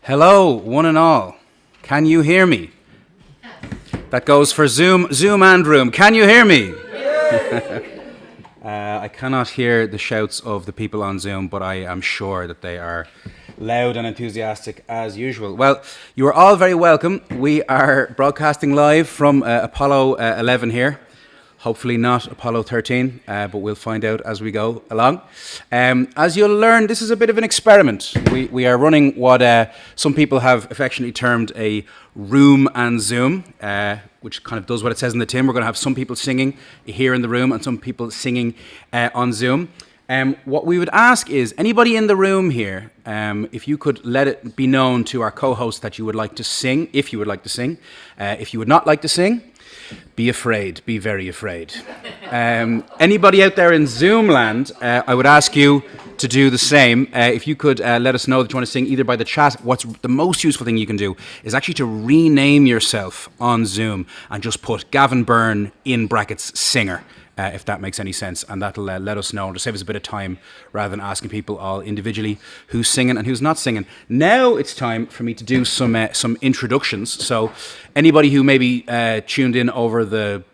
Hello, one and all. Can you hear me? That goes for Zoom and room. Can you hear me? I cannot hear the shouts of the people on Zoom, but I am sure that they are loud and enthusiastic as usual. Well, you are all very welcome. We are broadcasting live from Apollo 11 here. Hopefully not Apollo 13, but we'll find out as we go along. As you'll learn, this is a bit of an experiment. We are running what some people have affectionately termed a room and Zoom, which kind of does what it says in the tin. We're going to have some people singing here in the room and some people singing on Zoom. What we would ask is, anybody in the room here, if you could let it be known to our co-host that you would like to sing, if you would like to sing. If you would not like to sing, be afraid, be very afraid. Anybody out there in Zoom land, I would ask you to do the same. If you could let us know that you want to sing either by the chat. What's the most useful thing you can do is actually to rename yourself on Zoom and just put Gavin Byrne in brackets singer. If that makes any sense, and that'll let us know to save us a bit of time rather than asking people all individually who's singing and who's not singing. Now it's time for me to do some introductions. So anybody who maybe tuned in over the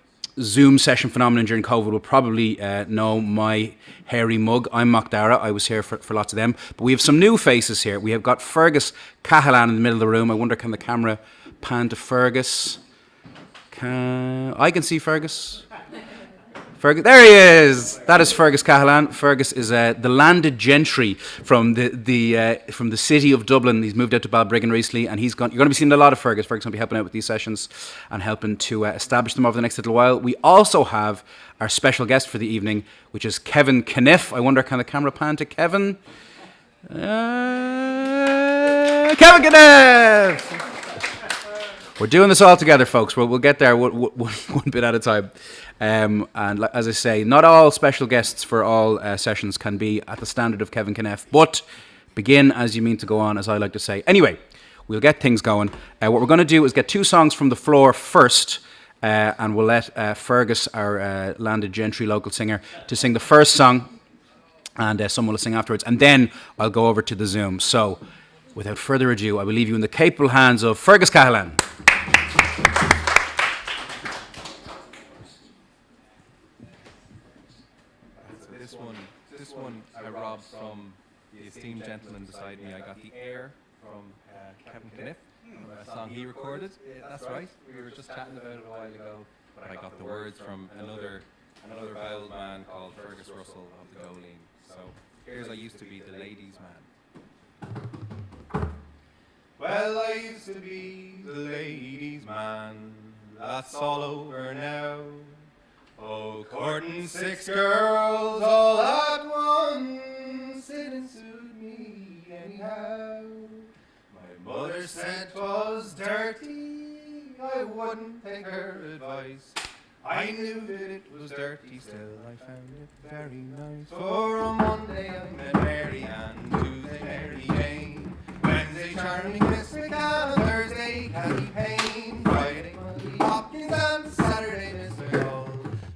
Zoom session phenomenon during COVID will probably know my hairy mug. I'm Macdara. I was here for lots of them. But we have some new faces here. We have got Fergus Cahillane in the middle of the room. I wonder, can the camera pan to Fergus? I can see Fergus. There he is. That is Fergus Cahillane. Fergus is the landed gentry from the city of Dublin. He's moved out to Balbriggan recently, and you're going to be seeing a lot of Fergus. Fergus going to be helping out with these sessions and helping to establish them over the next little while. We also have our special guest for the evening, which is Kevin Cahillane. I wonder, can the camera pan to Kevin? Kevin Cahillane! We're doing this all together, folks. We'll get there one bit at a time. And as I say, not all special guests for all sessions can be at the standard of Kevin Cahillane, but begin as you mean to go on, as I like to say. Anyway, we'll get things going. What we're going to do is get two songs from the floor first, and we'll let Fergus, our landed gentry local singer, to sing the first song, and someone will sing afterwards. And then I'll go over to the Zoom. So, without further ado, I will leave you in the capable hands of Fergus Cahillane. This one I robbed from the esteemed gentleman beside me. I got the air from Kevin Cahillane, a song he recorded. That's right. We were just chatting about it a while ago, but I got the words from another vowel man called Fergus Russell of the Goleen. So here's I used to be the ladies' man. Well, I used to be the ladies' man. That's all over now. Oh, courting 6 girls all at once, it didn't suit me anyhow. My mother said 'twas dirty, I wouldn't take her advice. I knew that it was dirty, still I found it very nice. For on Monday I met Mary Ann, Tuesday Mary Jane, Wednesday charming Miss McCann, and Thursday Cathy Payne, Friday Molly Hopkins, and Saturday Miss McCall.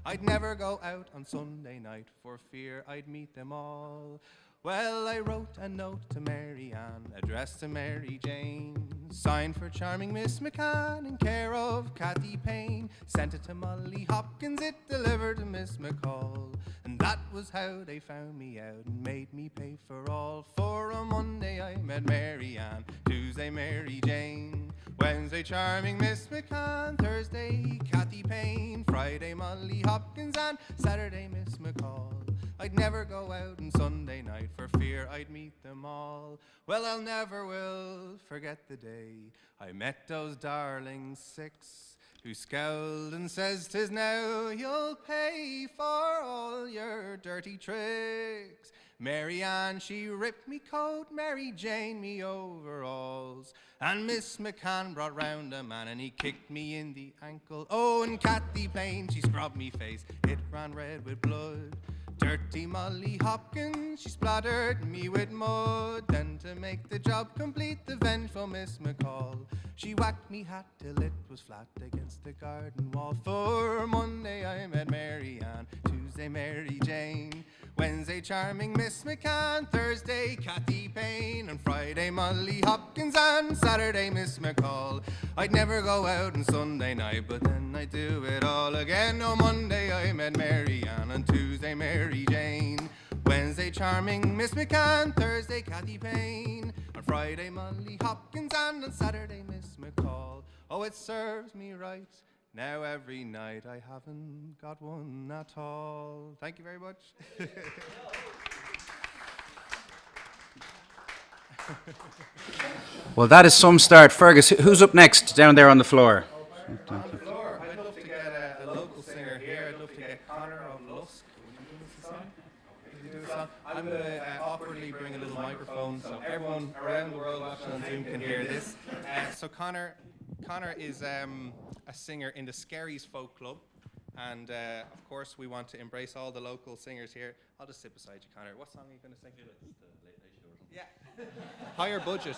I'd never go out on Sunday night for fear I'd meet them all. Well, I wrote a note to Mary Ann, addressed to Mary Jane, signed for charming Miss McCann, in care of Cathy Payne, sent it to Molly Hopkins, it delivered to Miss McCall. And that was how they found me out and made me pay for all. For on Monday I met Mary Ann, Tuesday Mary Jane, Wednesday charming Miss McCann, Thursday Cathy Payne, Friday Molly Hopkins, and Saturday Miss McCall. I'd never go out on Sunday night for fear I'd meet them all. Well, I'll never will forget the day I met those darling 6, who scowled and says 'tis now you'll pay for all your dirty tricks. Mary Ann, she ripped me coat, Mary Jane me overalls, and Miss McCann brought round a man and he kicked me in the ankle. Oh, and Cathy Payne, she scrubbed me face, it ran red with blood. Dirty Molly Hopkins, she splattered me with mud. Then to make the job complete, the vengeful Miss McCall, she whacked me hat till it was flat against the garden wall. For Monday I met Mary Ann, Tuesday Mary Jane, Wednesday, charming Miss McCann. Thursday, Kathy Payne. And Friday, Molly Hopkins. And Saturday, Miss McCall. I'd never go out on Sunday night, but then I do it all again. On Monday, I met Mary Ann. On Tuesday, Mary Jane. Wednesday, charming Miss McCann. Thursday, Kathy Payne. On Friday, Molly Hopkins. And on Saturday, Miss McCall. Oh, it serves me right. Now every night I haven't got one at all. Thank you very much. Well, that is some start. Fergus, who's up next down there on the floor? On the floor, I'd love to get a local singer here. I'd love to get Connor of Lusk. Would you do the song? I'm going to awkwardly bring a little microphone so everyone around the world watching on Zoom can hear this. So Connor is a singer in the Skerries Folk Club, and of course we want to embrace all the local singers here. I'll just sit beside you, Connor. What song are you going to sing? Yeah, higher budget.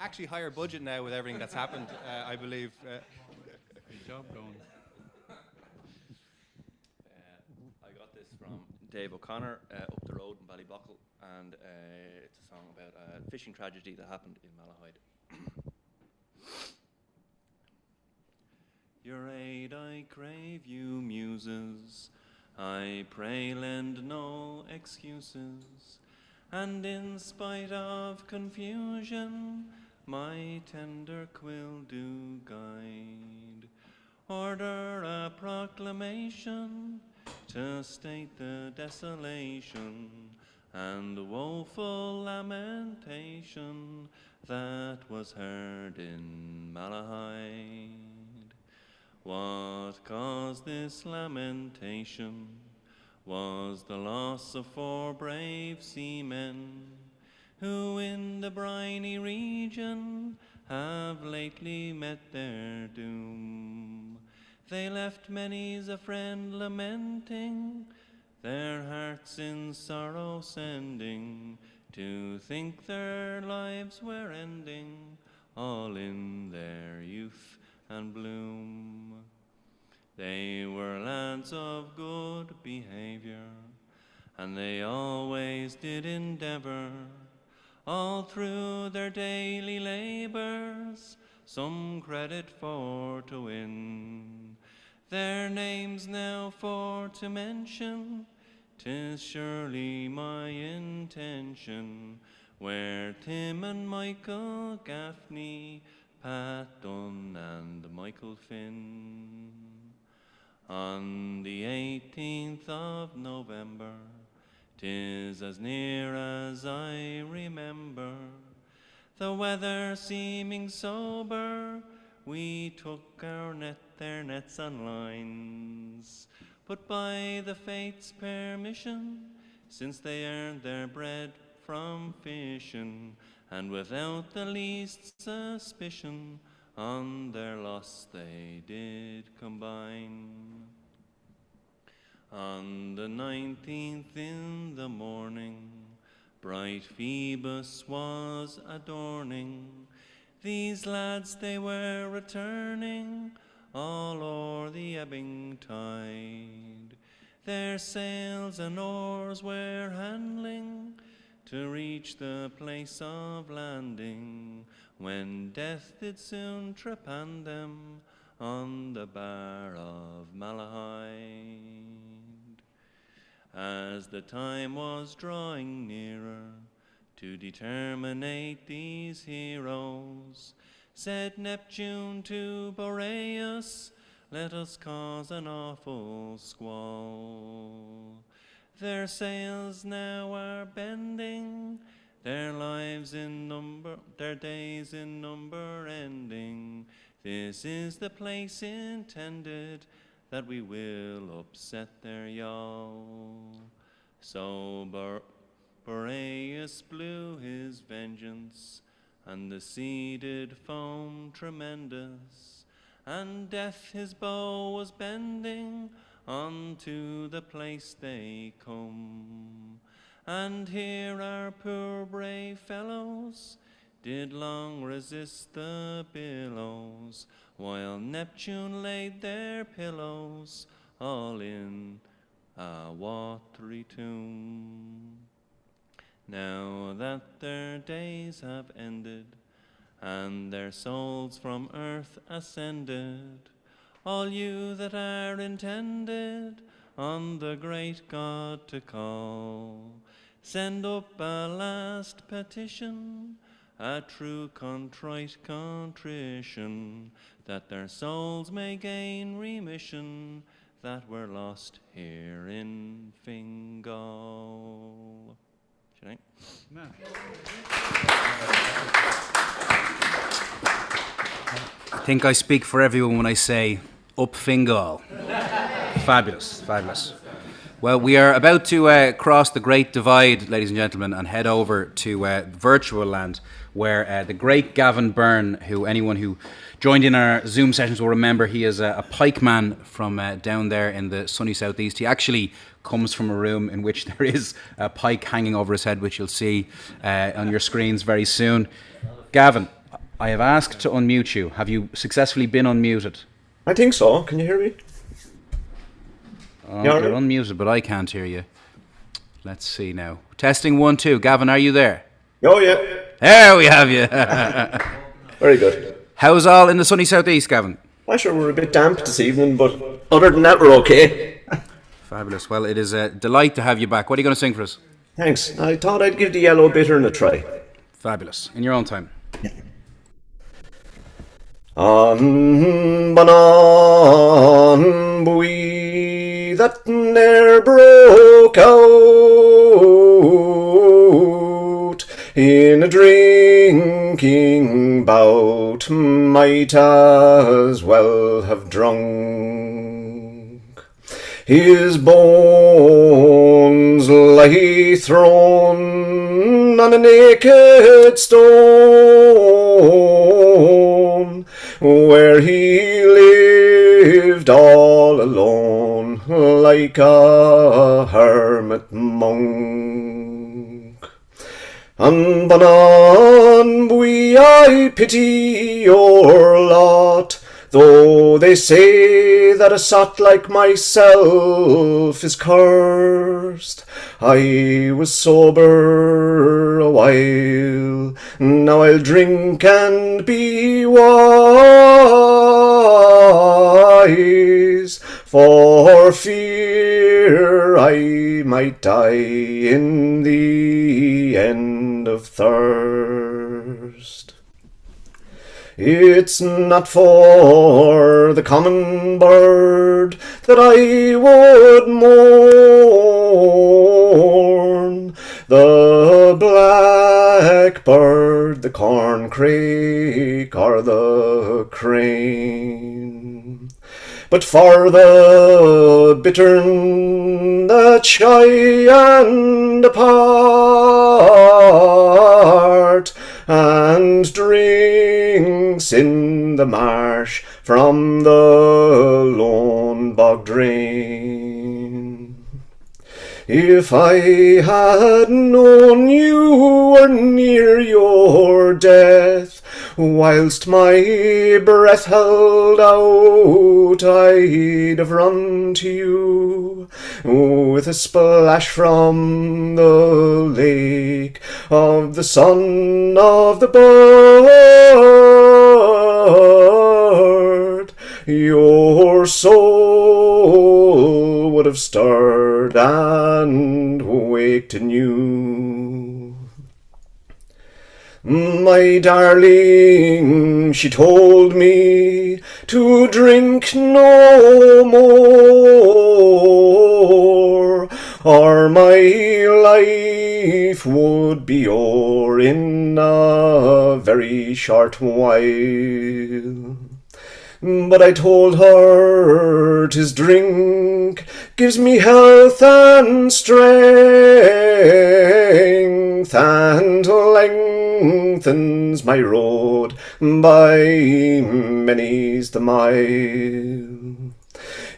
Actually, higher budget now with everything that's happened, I believe. Good job, Don. I got this from Dave O'Connor up the road in Ballybuckle, and it's a song about a fishing tragedy that happened in Malahide. Your aid I crave, you muses, I pray lend no excuses, and in spite of confusion, my tender quill do guide. Order a proclamation to state the desolation and the woeful lamentation that was heard in Malahide. What caused this lamentation was the loss of 4 brave seamen who in the briny region have lately met their doom. They left many's a friend lamenting, their hearts in sorrow sending, to think their lives were ending, all in their youth and bloom. They were lads of good behavior, and they always did endeavor, all through their daily labors, some credit for to win. Their names now for to mention, 'tis surely my intention, where Tim and Michael Gaffney, Pat Dunn and Michael Finn. On the 18th of November, 'tis as near as I remember, the weather seeming sober, we took their nets and lines. But by the fates' permission, since they earned their bread from fishing, and without the least suspicion, on their loss they did combine. On the 19th in the morning, bright Phoebus was adorning. These lads they were returning, all o'er the ebbing tide. Their sails and oars were handling, to reach the place of landing, when death did soon trepand them on the bar of Malahide. As the time was drawing nearer to determinate these heroes, said Neptune to Boreas, let us cause an awful squall. Their sails now are bending, their lives in number, their days in number ending. This is the place intended that we will upset their yawl. So Boreas blew his vengeance, and the sea did foam tremendous, and death his bow was bending, unto the place they come. And here our poor brave fellows did long resist the billows, while Neptune laid their pillows all in a watery tomb. Now that their days have ended, and their souls from earth ascended, all you that are intended on the great God to call, send up a last petition, a true contrite contrition, that their souls may gain remission, that were lost here in Fingal. Should I? I think I speak for everyone when I say, up Fingal. Fabulous, fabulous. Well, we are about to cross the Great Divide, ladies and gentlemen, and head over to virtual land, where the great Gavin Byrne, who anyone who joined in our Zoom sessions will remember, he is a pikeman from down there in the sunny southeast. He actually comes from a room in which there is a pike hanging over his head, which you'll see on your screens very soon. Gavin, I have asked to unmute you. Have you successfully been unmuted? I think so. Can you hear me? You're unmuted, but I can't hear you. Let's see now. Testing 1, 2. Gavin, are you there? Oh, yeah. There we have you. Very good. How's all in the sunny southeast, Gavin? I'm sure we're a bit damp this evening, but other than that, we're okay. Fabulous. Well, it is a delight to have you back. What are you going to sing for us? Thanks. I thought I'd give the Yellow Bittern a try. Fabulous. In your own time. On Banan Bui that ne'er broke out in a drinking bout, might as well have drunk. His bones lie thrown on a naked stone, where he lived all alone like a hermit monk. And Banan Bui, I pity your lot, though they say that a sot like myself is cursed. I was sober a while, now I'll drink and be wise, for fear I might die in the end of thirst. It's not for the common bird that I would mourn, the blackbird, the corncrake, or the crane, but for the bittern that's shy and apart, and drinks in the marsh from the lone bog drain. If I had known you were near your death, whilst my breath held out, I'd have run to you with a splash from the lake of the son of the bird. Your soul would have stirred and waked anew. My darling, she told me to drink no more, or my life would be o'er in a very short while. But I told her 'tis drink gives me health and strength, and lengthens my road by many's the mile.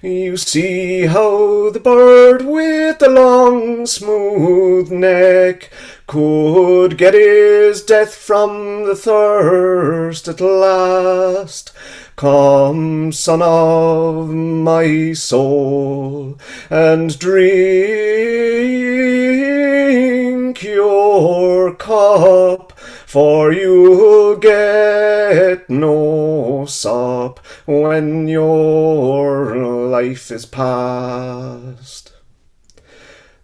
You see how the bird with the long smooth neck could get his death from the thirst at last. Come, son of my soul, and drink your cup, for you'll get no sup when your life is past.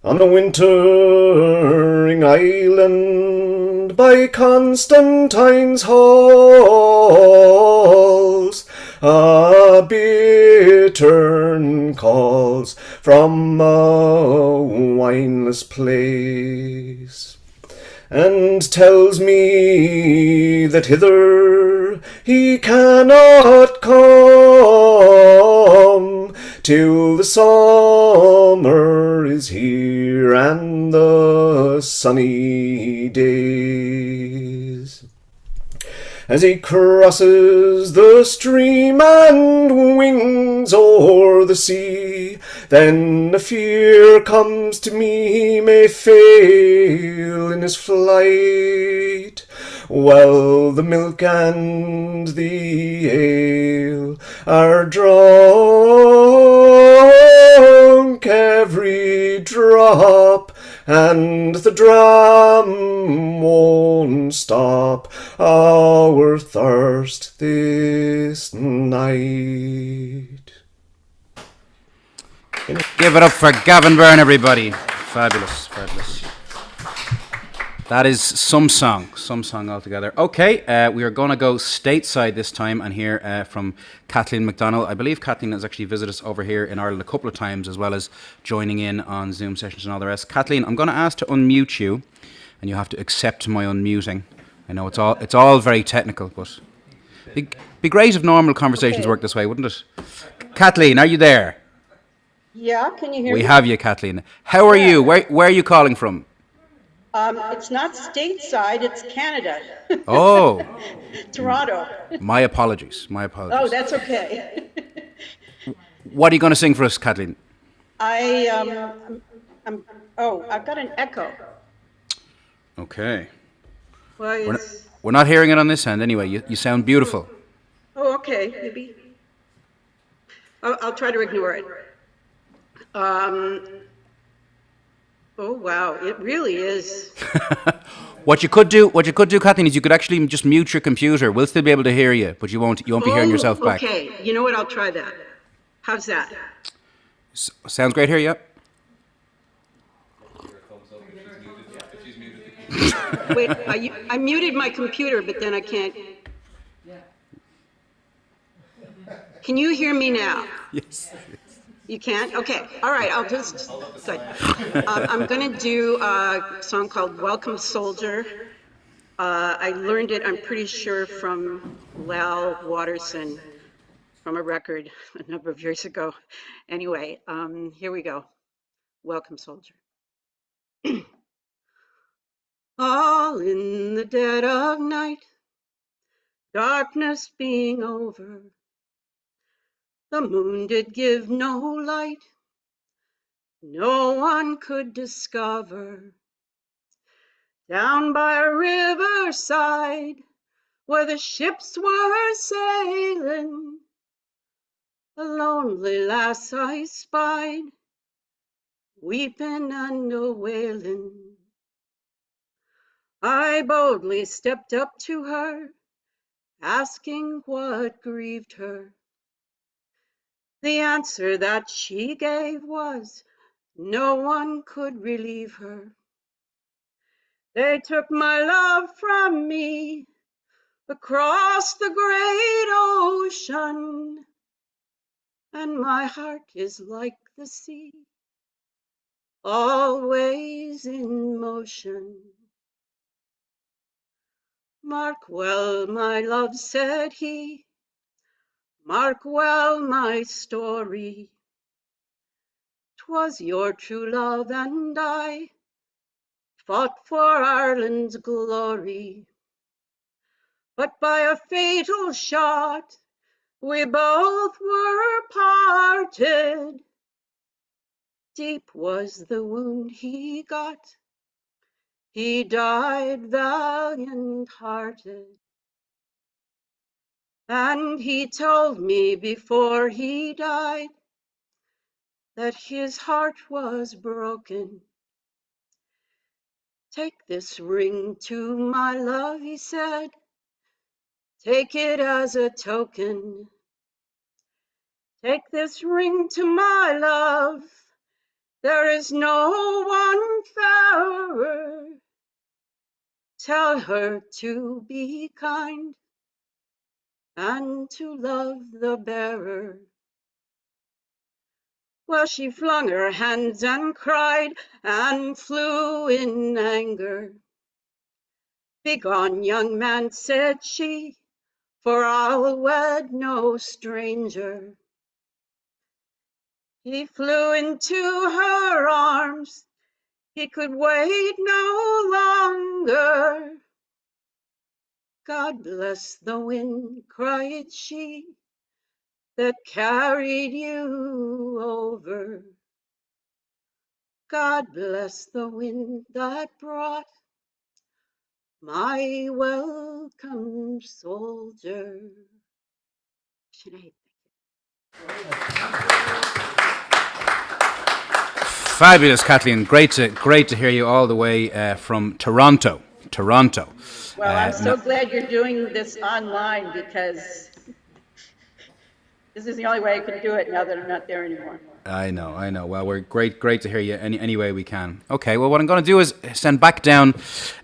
On a wintering island by Constantine's halls, a bittern calls from a wineless place, and tells me that hither he cannot come till the summer is here and the sunny days. As he crosses the stream and wings o'er the sea, then a fear comes to me he may fail in his flight. Well, the milk and the ale are drunk, every drop, and the dram won't stop our thirst this night. Give it up for Gavin Byrne, everybody. Fabulous, fabulous. That is some song altogether. Okay, we are going to go stateside this time and hear from Kathleen McDonald. I believe Kathleen has actually visited us over here in Ireland a couple of times, as well as joining in on Zoom sessions and all the rest. Kathleen, I'm going to ask to unmute you, and you have to accept my unmuting. I know it's all very technical, but be great if normal conversations work this way, wouldn't it? Kathleen, are you there? Yeah, can you hear me? We have you, Kathleen. How are you? Where are you calling from? It's not stateside, it's Canada. Oh. Toronto. My apologies. Oh, that's okay. What are you going to sing for us, Kathleen? I've got an echo. Okay. Why We're not hearing it on this end anyway. You sound beautiful. Oh, okay, maybe. I'll try to ignore it. Oh, wow, it really is. What you could do, Kathleen, is you could actually just mute your computer. We'll still be able to hear you, but you won't be hearing yourself back. Okay, you know what? I'll try that. How's that? Sounds great here, yeah. Wait, I muted my computer, but then I can't. Can you hear me now? Yes. You can? Okay. All right. I'll just. Good. I'm going to do a song called Welcome Soldier. I learned it, I'm pretty sure, from Lal Watterson from a record a number of years ago. Anyway, here we go. Welcome Soldier. All in the dead of night, darkness being over, the moon did give no light, no one could discover. Down by a riverside, where the ships were sailing, a lonely lass I spied, weeping and a-wailing. I boldly stepped up to her, asking what grieved her. The answer that she gave was, no one could relieve her. They took my love from me across the great ocean, and my heart is like the sea, always in motion. Mark well, my love, said he, mark well my story. 'Twas your true love and I fought for Ireland's glory. But by a fatal shot, we both were parted. Deep was the wound he got. He died valiant-hearted. And he told me before he died that his heart was broken. Take this ring to my love, he said. Take it as a token. Take this ring to my love. There is no one fairer. Tell her to be kind and to love the bearer. Well, she flung her hands and cried and flew in anger. Begone, young man, said she, for I'll wed no stranger. He flew into her arms. He could wait no longer. God bless the wind, cried she, that carried you over. God bless the wind that brought my welcome soldier. Sinead. Fabulous, Kathleen. Great to hear you all the way from Toronto. Well, I'm so glad you're doing this online because this is the only way I can do it now that I'm not there anymore. I know. Well, we're great to hear you any way we can. Okay, well, what I'm going to do is send back down,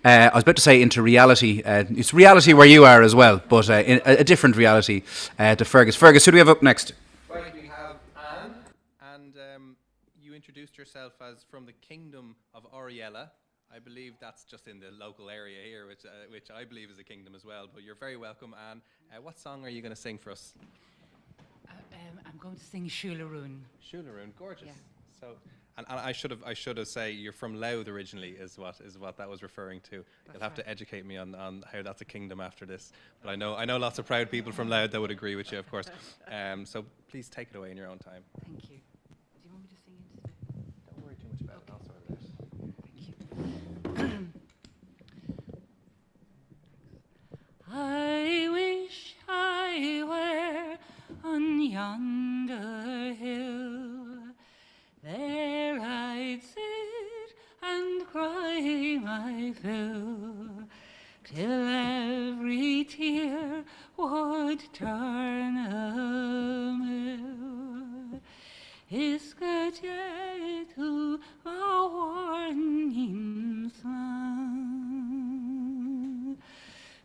I was about to say into reality. It's reality where you are as well, but in a different reality to Fergus. Fergus, who do we have up next? Right, we have Anne, and you introduced yourself as from the Kingdom of Oriella. I believe that's just in the local area here, which I believe is a kingdom as well. But you're very welcome, Anne. What song are you going to sing for us? I'm going to sing Shularoon. Shularoon, gorgeous. Yeah. So, and I should have say you're from Louth originally, is what that was referring to. You'll have to educate me on how that's a kingdom after this. But I know lots of proud people from Louth that would agree with you, of course. So please take it away in your own time. Thank you. Do you want me to sing into the... Don't worry too much about it. I'll sort it out. Thank you. I wish I were on yonder hill. There I'd sit and cry my fill, till every tear would turn a mill. Isgajetu awarnim slan.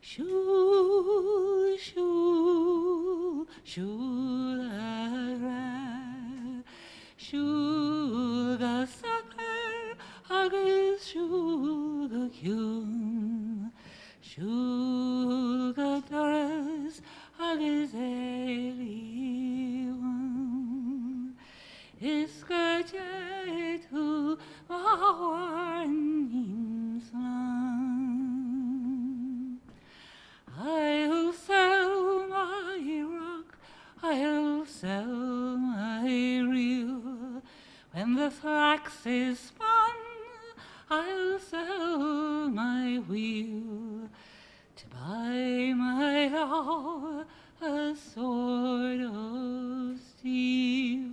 Shul, shul, shulara. Shul gasakar agus shul gakyun. Shul gadaras agus eliwan. Isgajetu awarnim slan. I'll sell my rock, I'll sell my reel. When the flax is spun, I'll sell my wheel. To buy my law a sword of steel.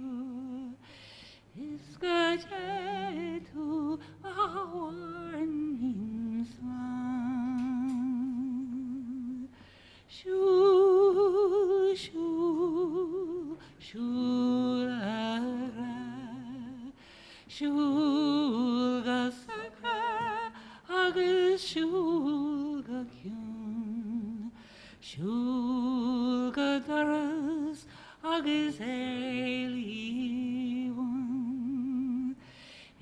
Isgajetu awarnim slan. Shul, shul, shulara. Shul gasakar agus shul gakyun. Shul gadaras agus eliwan.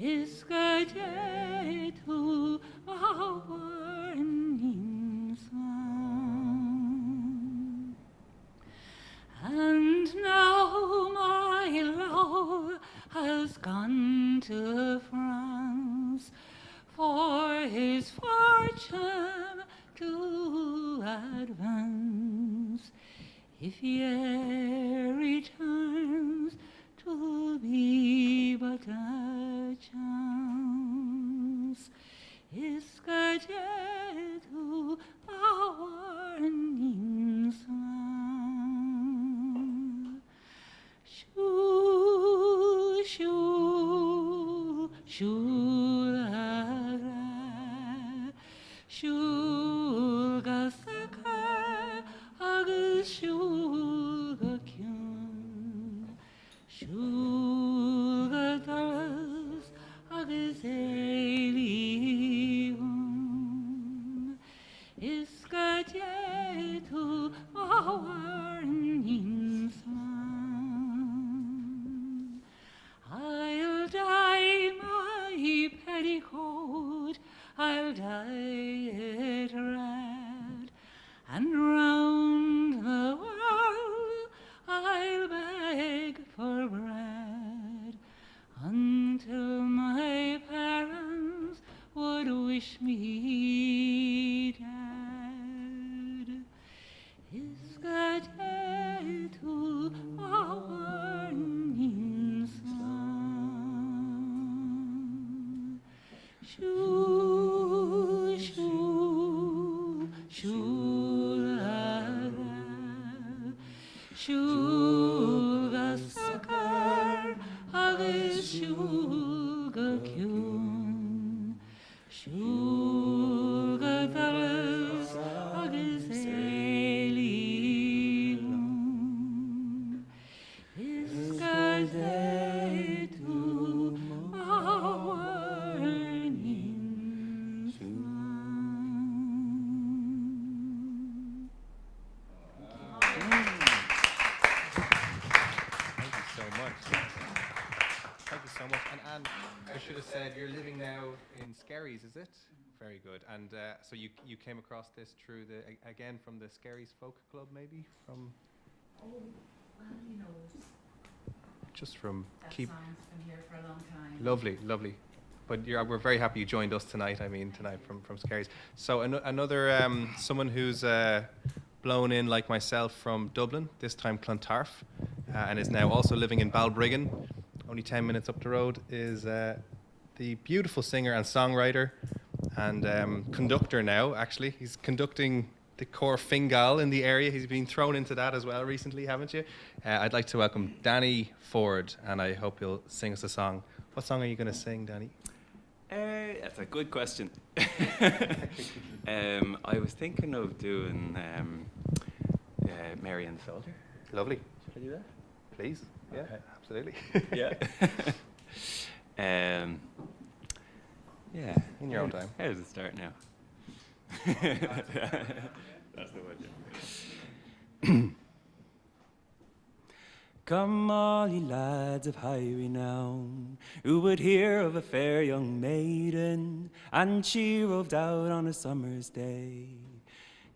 Isgajetu awarnim slan. And now my love has gone to France for his fortune to advance. if he e'er returns to be but a chance, iskajetu awarnin swan. Shoo, shoo, shoo, la, la, shoo, ga, saka, agus, shoo, ga, kyun, shoo, ga, taras, agus, eliun, iskajetu awarnin swan. I'll dye my petticoat, I'll dye it red, and round the world I'll beg for bread, until my parents would wish me dead. Iskajetu awarnin swan. Shoo, shoo, shoo, la, la, shoo, ga, sakar, agus, shoo, ga, kyun, shoo, ga, taras, agus, eliun, iskajetu awarnin swan. Thank you so much. Thank you so much. And Anne, I should have said you're living now in Skerries, is it? Very good. And so you came across this through again from the Skerries Folk Club, maybe from Oh, well, you know, just from that keep. song's been here for a long time. Lovely, lovely. But we're very happy you joined us tonight. I mean, tonight from Skerries. So another someone who's blown in like myself from Dublin, this time Clontarf, and is now also living in Balbriggan, only 10 minutes up the road, is the beautiful singer and songwriter and conductor now, actually. He's conducting the Cór Fingal in the area. He's been thrown into that as well recently, haven't you? I'd like to welcome Danny Ford, and I hope he'll sing us a song. What song are you going to sing, Danny? That's a good question. I was thinking of doing Mary and the Soldier. Lovely. Should I do that? Please. Yeah, Okay. absolutely. Yeah. Yeah. In your own time. How does it start now? That's the one. Come all ye lads of high renown, who would hear of a fair young maiden, and she roved out on a summer's day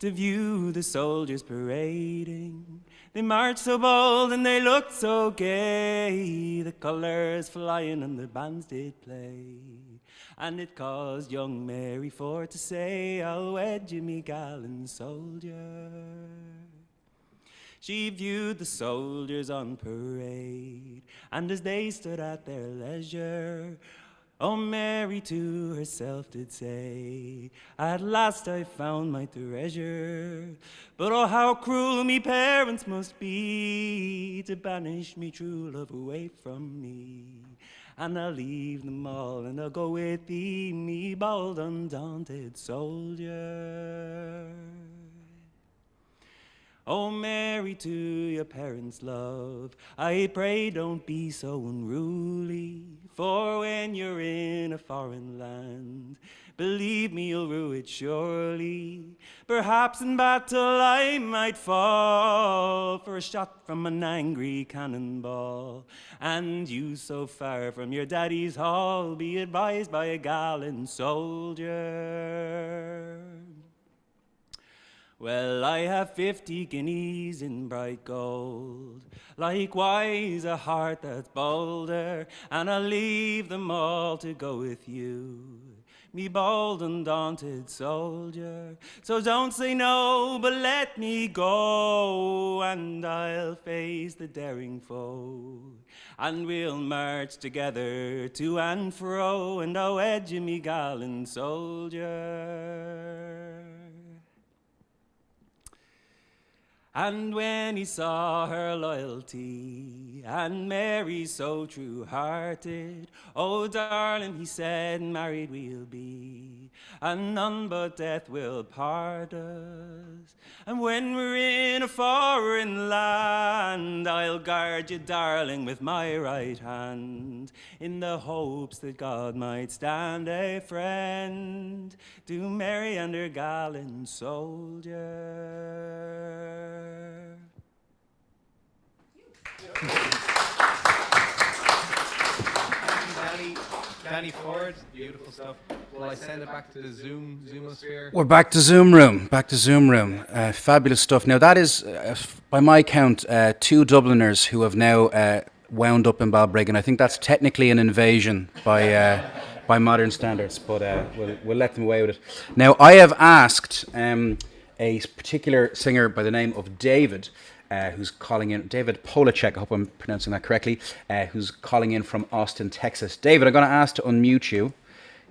to view the soldiers parading. They marched so bold and they looked so gay, the colours flying and the bands did play. And it caused young Mary for to say, I'll wed you, me gallant soldier. She viewed the soldiers on parade, and as they stood at their leisure, oh, Mary to herself did say, at last I found my treasure. But oh, how cruel me parents must be to banish me true love away from me. And I'll leave them all and I'll go with thee, me bold undaunted soldier. Oh, Mary, to your parents' love, I pray don't be so unruly, for when you're in a foreign land, believe me, you'll rue it surely. Perhaps in battle I might fall for a shot from an angry cannonball, and you so far from your daddy's hall, be advised by a gallant soldier. Well, I have 50 guineas in bright gold, likewise a heart that's bolder, and I'll leave them all to go with you. me bold and daunted soldier. So don't say no, but let me go, and I'll face the daring foe. And we'll march together to and fro, and I'll wed you, me gallant soldier. And when he saw her loyalty, and Mary so true-hearted, oh, darling, he said, married we'll be, and none but death will part us. And when we're in a foreign land, I'll guard you, darling, with my right hand, in the hopes that God might stand a friend to Mary and her gallant soldier. Danny Ford, beautiful stuff. Will I send it back to the Zoomosphere? We're back to Zoom Room. Fabulous stuff. Now that is, by my count, 2 Dubliners who have now wound up in Balbriggan. I think that's technically an invasion by modern standards, but we'll let them away with it. Now I have asked a particular singer by the name of David, who's calling in, David Polacek, I hope I'm pronouncing that correctly, who's calling in from Austin, Texas. David, I'm going to ask to unmute you.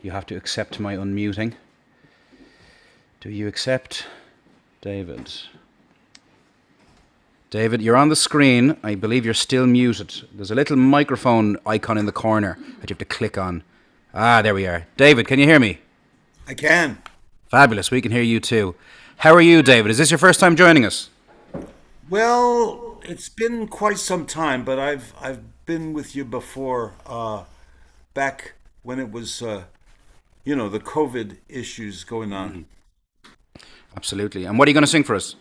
You have to accept my unmuting. Do you accept? David. David, you're on the screen. I believe you're still muted. There's a little microphone icon in the corner that you have to click on. Ah, there we are. David, can you hear me? I can. Fabulous. We can hear you too. How are you, David? Is this your first time joining us? Well, it's been quite some time, but I've been with you before, back when it was, the COVID issues going on. Mm-hmm. Absolutely. And what are you going to sing for us?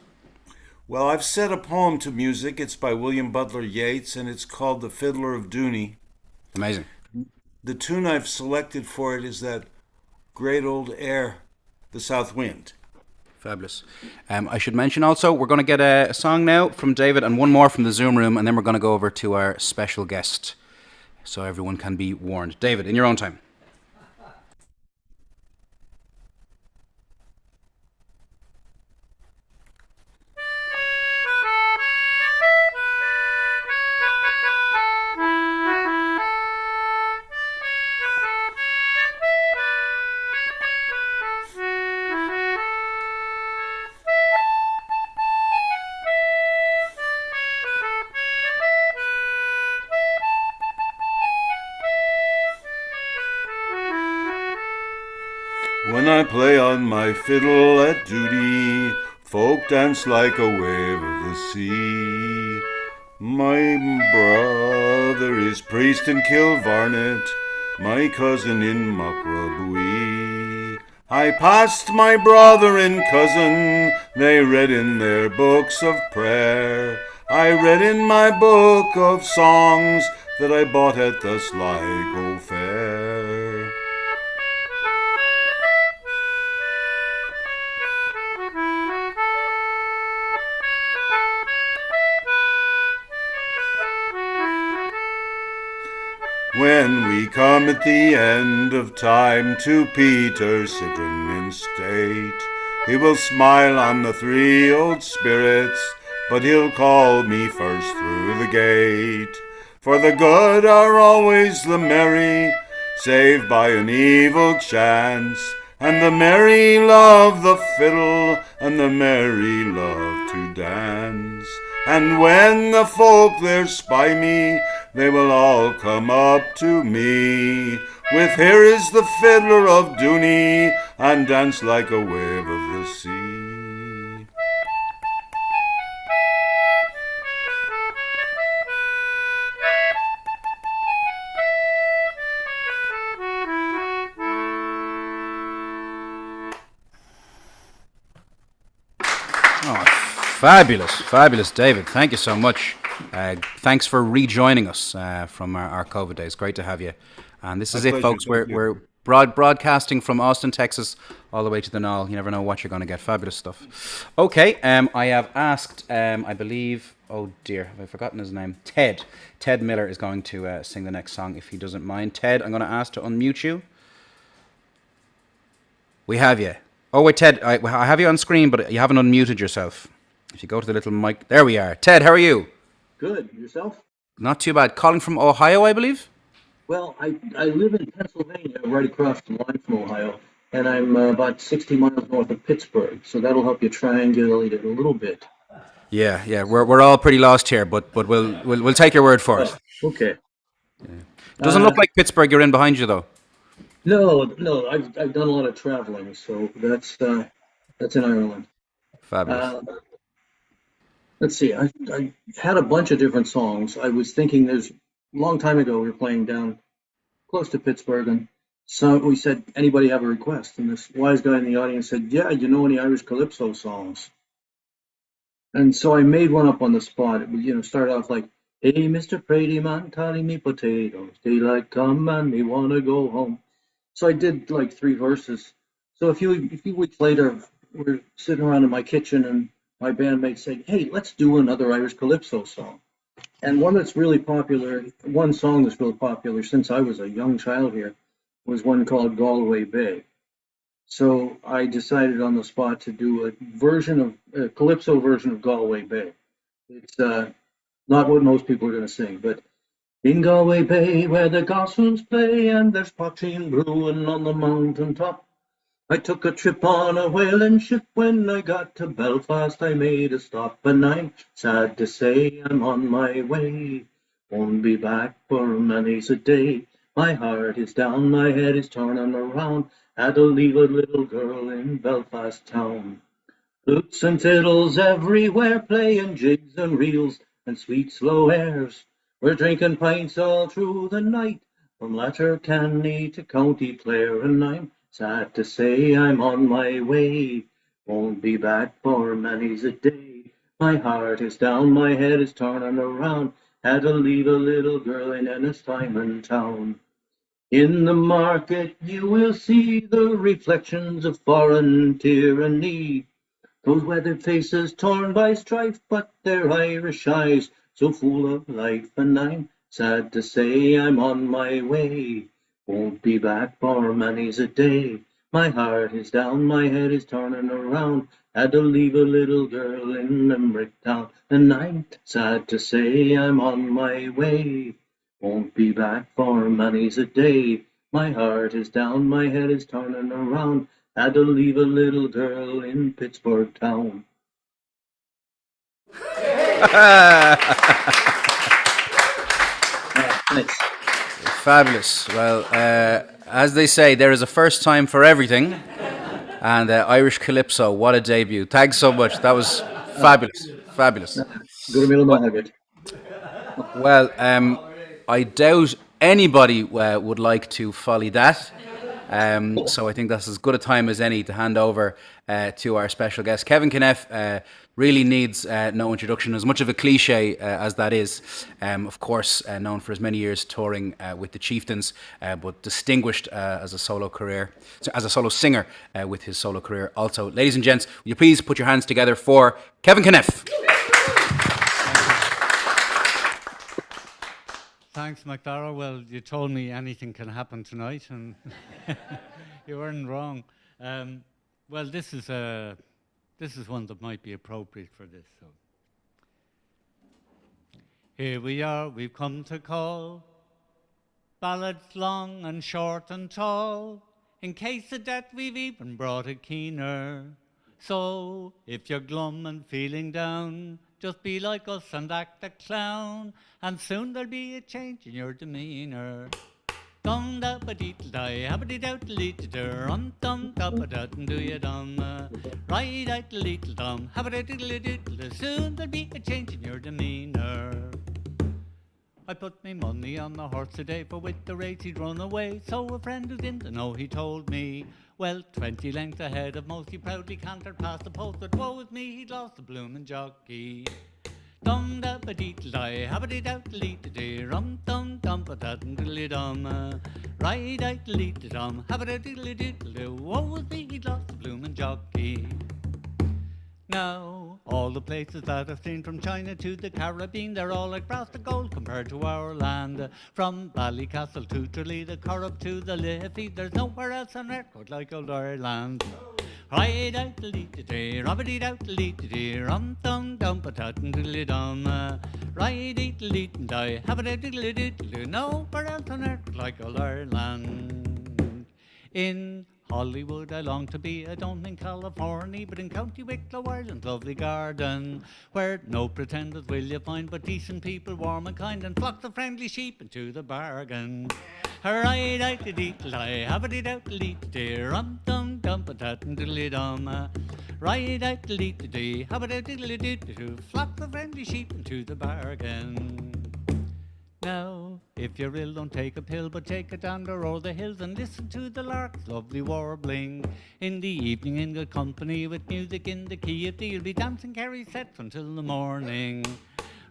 Well, I've set a poem to music. It's by William Butler Yeats, and it's called The Fiddler of Dooney. Amazing. The tune I've selected for it is that great old air, The South Wind. Fabulous. I should mention also, we're going to get a song now from David and one more from the Zoom room, and then we're going to go over to our special guest, so everyone can be warned. David, in your own time. When I play on my fiddle at duty, folk dance like a wave of the sea. My brother is priest in Kilvarnet, my cousin in Muckrabui. I passed my brother and cousin, they read in their books of prayer. I read in my book of songs that I bought at the Sligo Fair. When we come at the end of time to Peter sitting in state, he will smile on the 3 old spirits, but he'll call me first through the gate. For the good are always the merry, save by an evil chance, and the merry love the fiddle, and the merry love to dance. And when the folk there spy me, they will all come up to me, with "Here is the fiddler of Dooney," and dance like a wave of the sea. Fabulous, David. Thank you so much. Thanks for rejoining us from our COVID days. Great to have you. And this is it, folks. We're broadcasting from Austin, Texas, all the way to the Knoll. You never know what you're going to get. Fabulous stuff. Okay, I have asked, I believe, oh dear, have I forgotten his name? Ted. Ted Miller is going to sing the next song, if he doesn't mind. Ted, I'm going to ask to unmute you. We have you. Oh, wait, Ted, I have you on screen, but you haven't unmuted yourself. If you go to the little mic, there we are. Ted, how are you? Good. Yourself? Not too bad. Calling from Ohio, I believe? Well, I live in Pennsylvania, right across the line from Ohio, and I'm about 60 miles north of Pittsburgh, so that'll help you triangulate it a little bit. Yeah. We're all pretty lost here, but we'll take your word for it. Okay. Doesn't look like Pittsburgh you're in behind you, though. No, I've done a lot of traveling, so that's in Ireland. Fabulous. Let's see. I had a bunch of different songs. I was thinking there's a long time ago we were playing down close to Pittsburgh, and so we said, anybody have a request? And this wise guy in the audience said, yeah, you know any Irish calypso songs? And so I made one up on the spot. It would, start off like, hey, Mr. Brady man, tally me potatoes. Daylight come and me wanna go home. So I did like 3 verses. So a few weeks later, we're sitting around in my kitchen, and my bandmates said, hey, let's do another Irish calypso song. And one that's really popular, one song that's really popular since I was a young child here, was one called Galway Bay. So I decided on the spot to do a calypso version of Galway Bay. It's not what most people are going to sing, but in Galway Bay where the gossames play and there's poteen brewing on the mountain top, I took a trip on a whaling ship. When I got to Belfast I made a stop, and I'm sad to say I'm on my way. Won't be back for many's a day. My heart is down, my head is turning around. Had to leave a little girl in Belfast town. Flutes and fiddles everywhere, playing jigs and reels and sweet slow airs. We're drinking pints all through the night, from Letterkenny to County Clare, and I'm sad to say I'm on my way. Won't be back for many's a day. My heart is down, my head is turning around. Had to leave a little girl in Ennistimon town. In the market you will see the reflections of foreign tyranny. Those weathered faces torn by strife, but their Irish eyes so full of life, and I'm sad to say I'm on my way. Won't be back for many's a day. My heart is down, my head is turning around. Had to leave a little girl in Limerick town, and I'm sad to say I'm on my way. Won't be back for many's a day. My heart is down, my head is turning around. Had to leave a little girl in Pittsburgh town. Thanks. Fabulous. Well, as they say, there is a first time for everything. And Irish Calypso, what a debut. Thanks so much. That was fabulous. Fabulous. Well, I doubt anybody would like to folly that. So I think that's as good a time as any to hand over to our special guest. Kevin Kneff really needs no introduction, as much of a cliche as that is. Of course, known for his many years touring with the Chieftains, but distinguished as a solo singer with his solo career also. Ladies and gents, will you please put your hands together for Kevin Kneff? Thanks, Macdara. Well, you told me anything can happen tonight, and you weren't wrong. Well, this is one that might be appropriate for this. So, here we are. We've come to call ballads long and short and tall. In case of that, we've even brought it keener. So, if you're glum and feeling down, just be like us and act a clown, and soon there'll be a change in your demeanor. Dum da ba dee da ha ba dee da dee da rum dum da ba da do ya dum right at little dum ha ba da dee dee soon there'll be a change in your demeanor. I put me money on the horse today, for with the race he'd run away. So a friend who didn't know, he told me, well, 20 lengths ahead of most, he proudly cantered past the post. But woe with me, he'd lost the bloomin' jockey. Dum da ba dee da ha ba dee da dee dee rum dum dum ba da dee dum right at little dum ha ba da dee dee woe with me, he'd lost the bloomin' jockey. Now All the places that I've seen, from China to the Caribbean, they're all like brass to gold compared to our land. From Ballycastle to Tralee, the Corrib to the Liffey, there's nowhere else on earth quite like old Ireland. Ride out the lead-a-day, robbity out the lead-a-day, rum-dum-dum-pa-tat-and-diddly-dum. Ride eat the lead-and-die, have-a-diddly-diddly, nowhere else on earth like old Ireland. In Hollywood I long to be, I don't in California, but in County Wicklow, Ireland's lovely garden, where no pretenders will you find, but decent people, warm and kind, and flocks of friendly sheep into the bargain. Ride out the deedle-die, have-a-did-out-the-lead-a-day, rum-dum-dum-pa-tat-and-diddly-dum. Ride out the lead-a-day, have-a-did-diddly-did-doo, flocks of friendly sheep into the bargain. Now, if you're ill, don't take a pill, but take a dander o'er the hills and listen to the lark's lovely warbling. In the evening, in good company, with music in the key of D, you'll be dancing carry sets until the morning.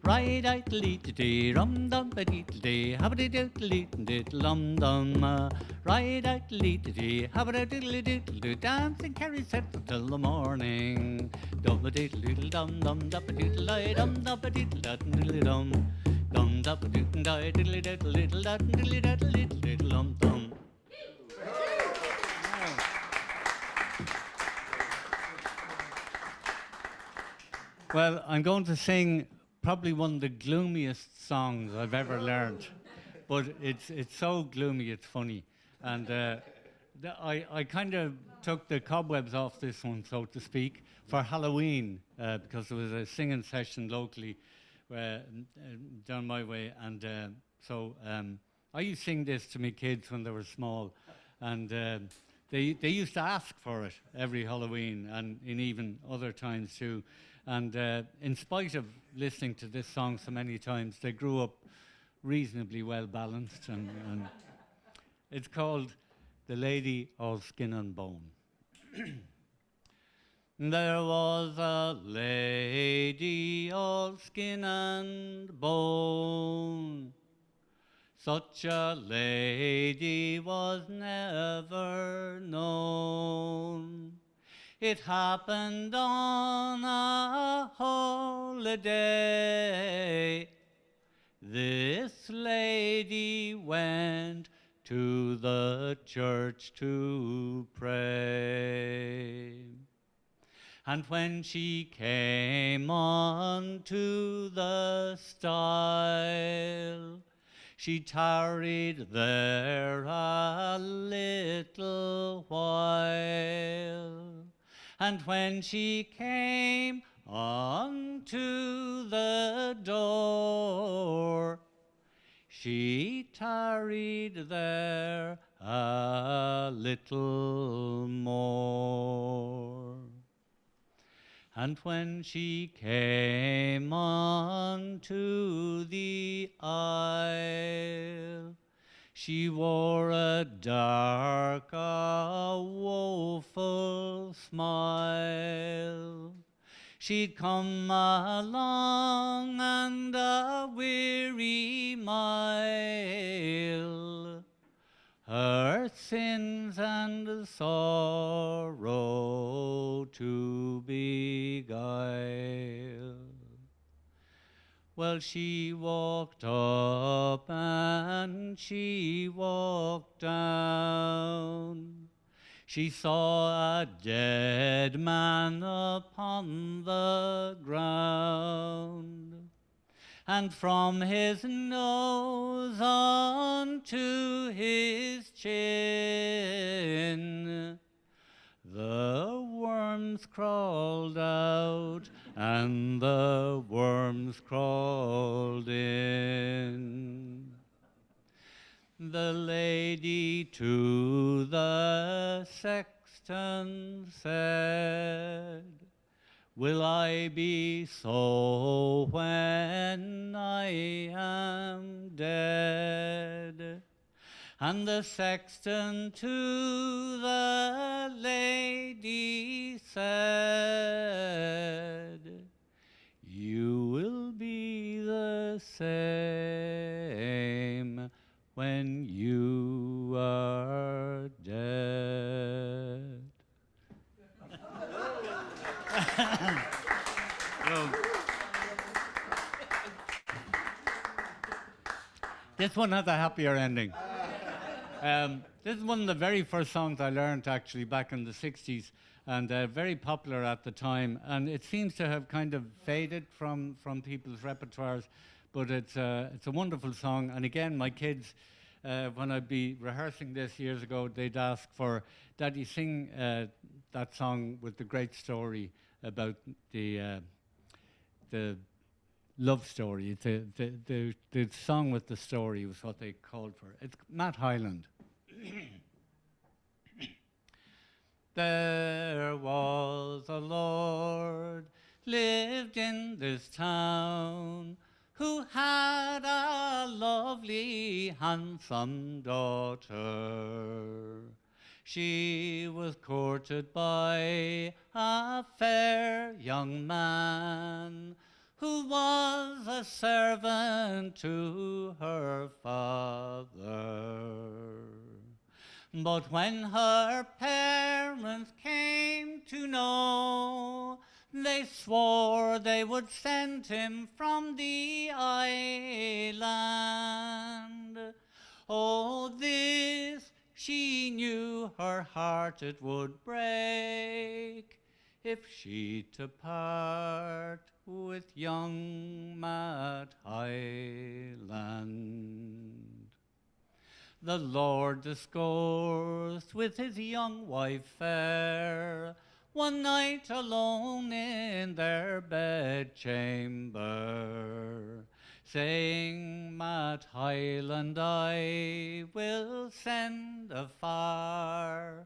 Ride out the lead-a-day, rum-dum-ba-dee-da-day, habba-dee-doo-da-lee-dum-dum. Ride out the lead-a-day, habba-dee-doo-da-lee-doo-da-doo, dancing carry sets until the morning. Dum-ba-dee-doo-dum-dum-dum-ba-dee-doo-da-dum, dum-da-ba-dee-doo-da-dum-dum. Dum da ba doo da diddly diddle diddle da diddly diddle diddle diddle dum dum. Well, I'm going to sing probably one of the gloomiest songs I've ever learned, but it's so gloomy it's funny, and I kind of took the cobwebs off this one, so to speak, for Halloween because there was a singing session locally. Down my way, and so I used to sing this to my kids when they were small, and they used to ask for it every Halloween and in even other times too. And in spite of listening to this song so many times, they grew up reasonably well balanced, and it's called "The Lady All Skin and Bone." There was a lady all skin and bone, such a lady was never known. It happened on a holiday. This lady went to the church to pray. And when she came unto the stile, she tarried there a little while. And when she came unto the door, she tarried there a little more. And when she came unto the aisle, she wore a dark, a woeful smile. She'd come along and a weary mile, her sins and sorrow to beguile. Well, she walked up and she walked down. She saw a dead man upon the ground, and from his nose unto his chin the worms crawled out and the worms crawled in. The lady to the sexton said, "Will I be so when I am dead?" And the sexton to the lady said, "You will be the same when you are dead." So, this one has a happier ending. This is one of the very first songs I learned actually back in the 60s, and very popular at the time. And it seems to have kind of faded from people's repertoires, but it's a wonderful song. And again, my kids, when I'd be rehearsing this years ago, they'd ask for, Daddy, sing that song with the great story about the love story. The song with the story was what they called for. It's Matt Hyland. There was a lord lived in this town who had a lovely, handsome daughter. She was courted by a fair young man who was a servant to her father. But when her parents came to know, they swore they would send him from the island. Oh, this she knew her heart it would break if she to part with young Matt Hyland. The Lord discoursed with his young wife fair, one night alone in their bedchamber, saying, Matt Hyland, I will send afar,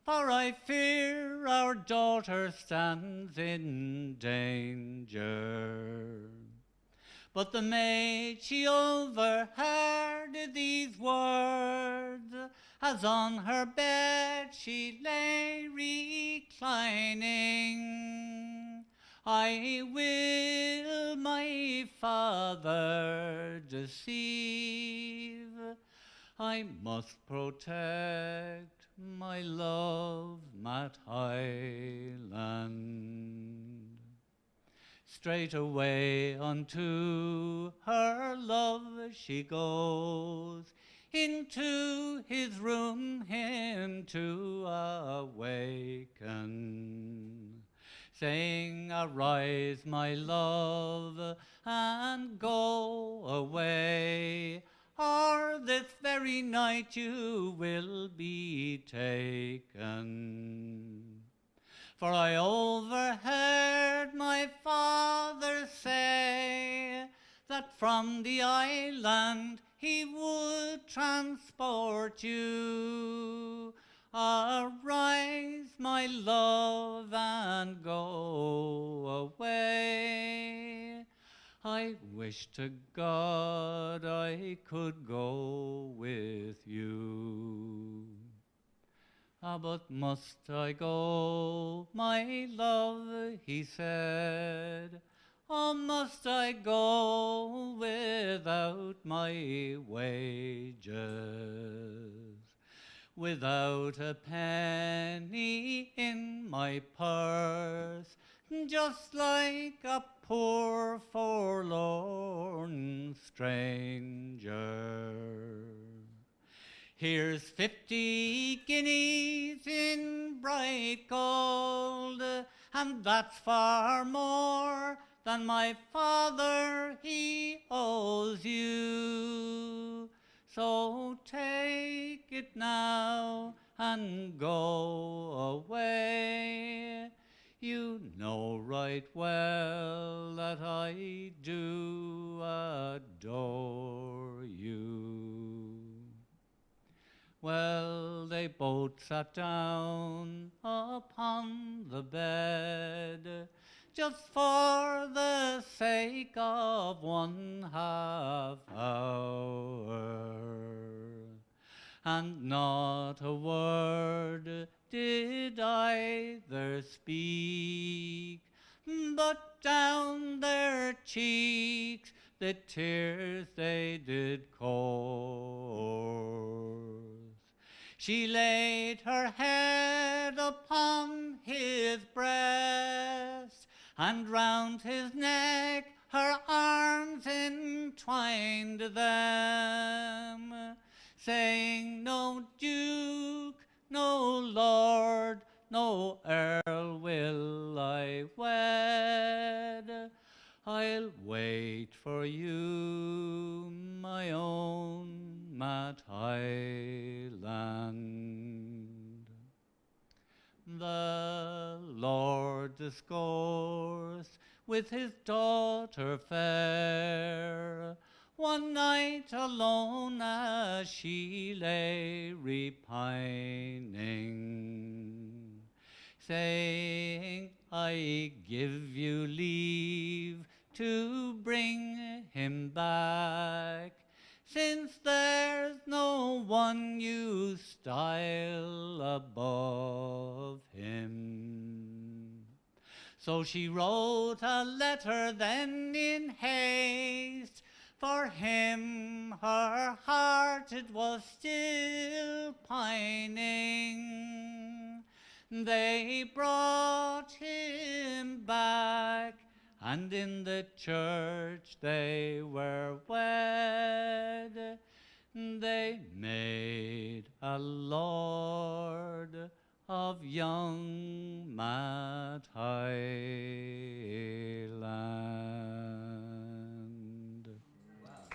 for I fear our daughter stands in danger. But the maid, she overheard these words, as on her bed she lay reclining. I will my father deceive, I must protect my love, Matt Hyland. Straight away unto her love she goes, into his room him to awaken, saying, arise, my love, and go away, or this very night you will be taken. For I overheard my father say that from the island he would transport you. Arise, my love, and go away. I wish to God I could go with you. Ah, but must I go, my love, he said. Oh, must I go without my wages, without a penny in my purse, just like a poor forlorn stranger? Here's 50 guineas in bright gold, and that's far more than my father he owes you. So take it now and go away. You know right well that I do adore you. Well, they both sat down upon the bed, just for the sake of 1/2 hour. And not a word did either speak, but down their cheeks the tears they did course. She laid her head upon his breast, and round his neck her arms entwined them, saying, no duke, no lord, no earl will I wed. I'll wait for you, my own Matt Highland. The Lord discoursed with his daughter fair, one night alone as she lay repining, saying, I give you leave to bring him back, since there's no one you style above him. So she wrote a letter then in haste, for him her heart it was still pining. They brought him back, and in the church they were wed. They made a lord of young Matt Highland. Wow.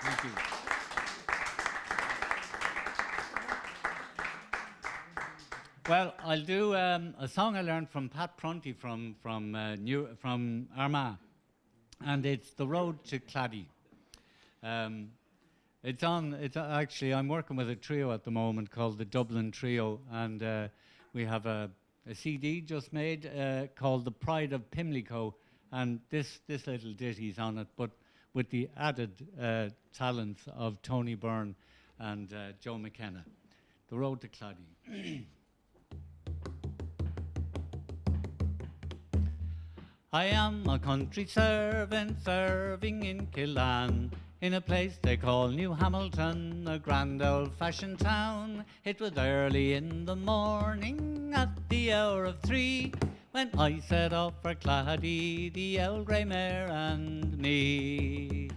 Thank you. Well, I'll do a song I learned from Pat Prunty from Armagh, and it's "The Road to Claddagh." It's actually, I'm working with a trio at the moment called the Dublin Trio, and we have a CD just made called "The Pride of Pimlico," and this little ditty's on it, but with the added talents of Tony Byrne and Joe McKenna. "The Road to Claddagh." I am a country servant serving in Killarn, in a place they call New Hamilton, a grand old-fashioned town. It was early in the morning, at the hour of 3, when I set off for Claddagh, the old grey mare and me.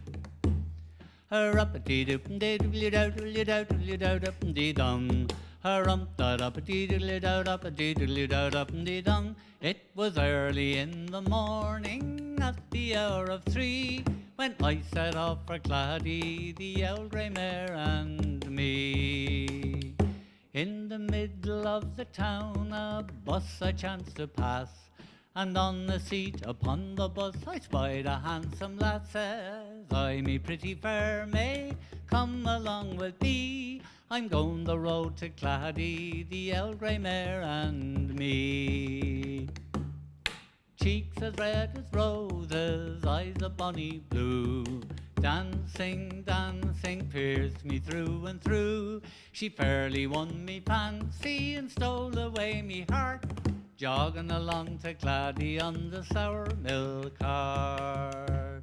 Her-up-a-dee-doop-dee-doop-dee-doop-dee-doop-dee-dum. Her-um-da-dop-dee-doop-dee-doop-dee-doop-dee-dum. It was early in the morning, at the hour of 3, when I set off for Claddagh, the old grey mare and me. In the middle of the town, a bus I chanced to pass, and on the seat upon the bus I spied a handsome lad. Says I, me pretty fair maid, come along with me, I'm going the road to Claddagh, the old grey mare and me. Cheeks as red as roses, eyes a bonny blue, dancing, dancing, pierced me through and through. She fairly won me fancy and stole away me heart, jogging along to Claddagh on the sour milk cart.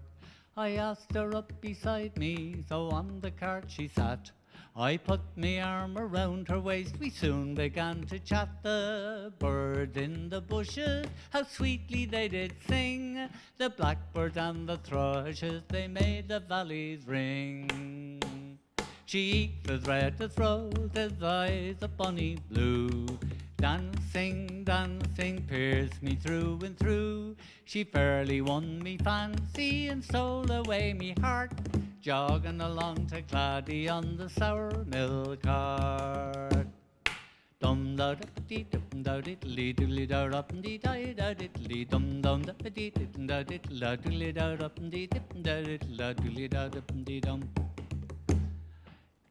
I asked her up beside me, so on the cart she sat. I put me arm around her waist, we soon began to chat. The birds in the bushes, how sweetly they did sing, the blackbirds and the thrushes, they made the valleys ring. Cheeks as red as roses, eyes a bonny blue, dancing, dancing, pierced me through and through. She fairly won me fancy and stole away me heart, jogging along to Claddagh on the sour milk cart. Dum da da dee dum da diddly diddly da up dee da da diddly dum dum da dee da diddly diddly da up dee dip da diddly da dee dum.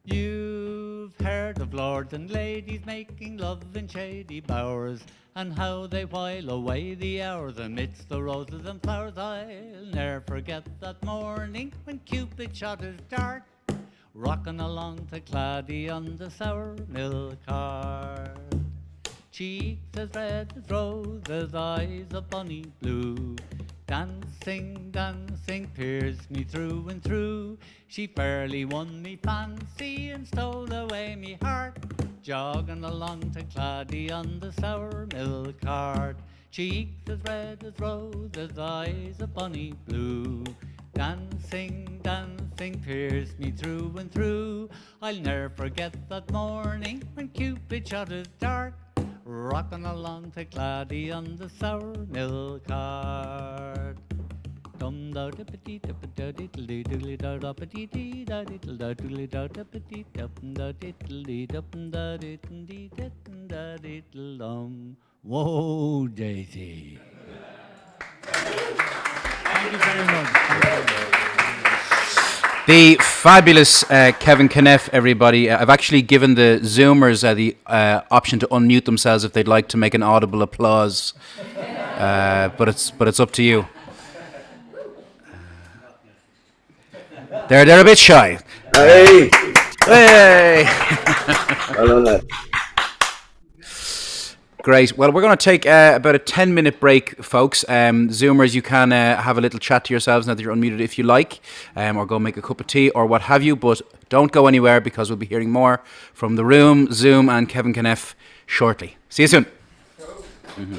You've heard of lords and ladies making love in shady bowers, and how they while away the hours amidst the roses and flowers. I'll ne'er forget that morning when Cupid shot his dart, rocking along to Claddagh on the sour milk cart. Cheeks as red as roses, eyes a bonny blue, dancing, dancing, pierced me through and through. She fairly won me fancy and stole away me heart, jogging along to Claddagh on the sour milk cart. cheeks as red as roses, eyes of bonny blue. Dancing, dancing, pierced me through and through. I'll ne'er forget that morning when Cupid shot his dart, rocking along to Gladdy on the Sour Mill cart. Dum da da dee da da diddle dee diddly da da dee dee da diddle da diddly da da dee dum da diddle dee dum da diddle dee da diddle dum. Whoa, Daisy. Thank you very much. The fabulous Kevin Kneff, everybody. I've actually given the Zoomers the option to unmute themselves if they'd like to make an audible applause, but it's up to you. They're a bit shy. Hey! Hey! Well done, lad. Great. Well, we're going to take about a 10-minute break, folks. Zoomers, you can have a little chat to yourselves now that you're unmuted if you like, or go make a cup of tea or what have you, but don't go anywhere because we'll be hearing more from The Room, Zoom and Kevin Kneff shortly. See you soon. Mm-hmm.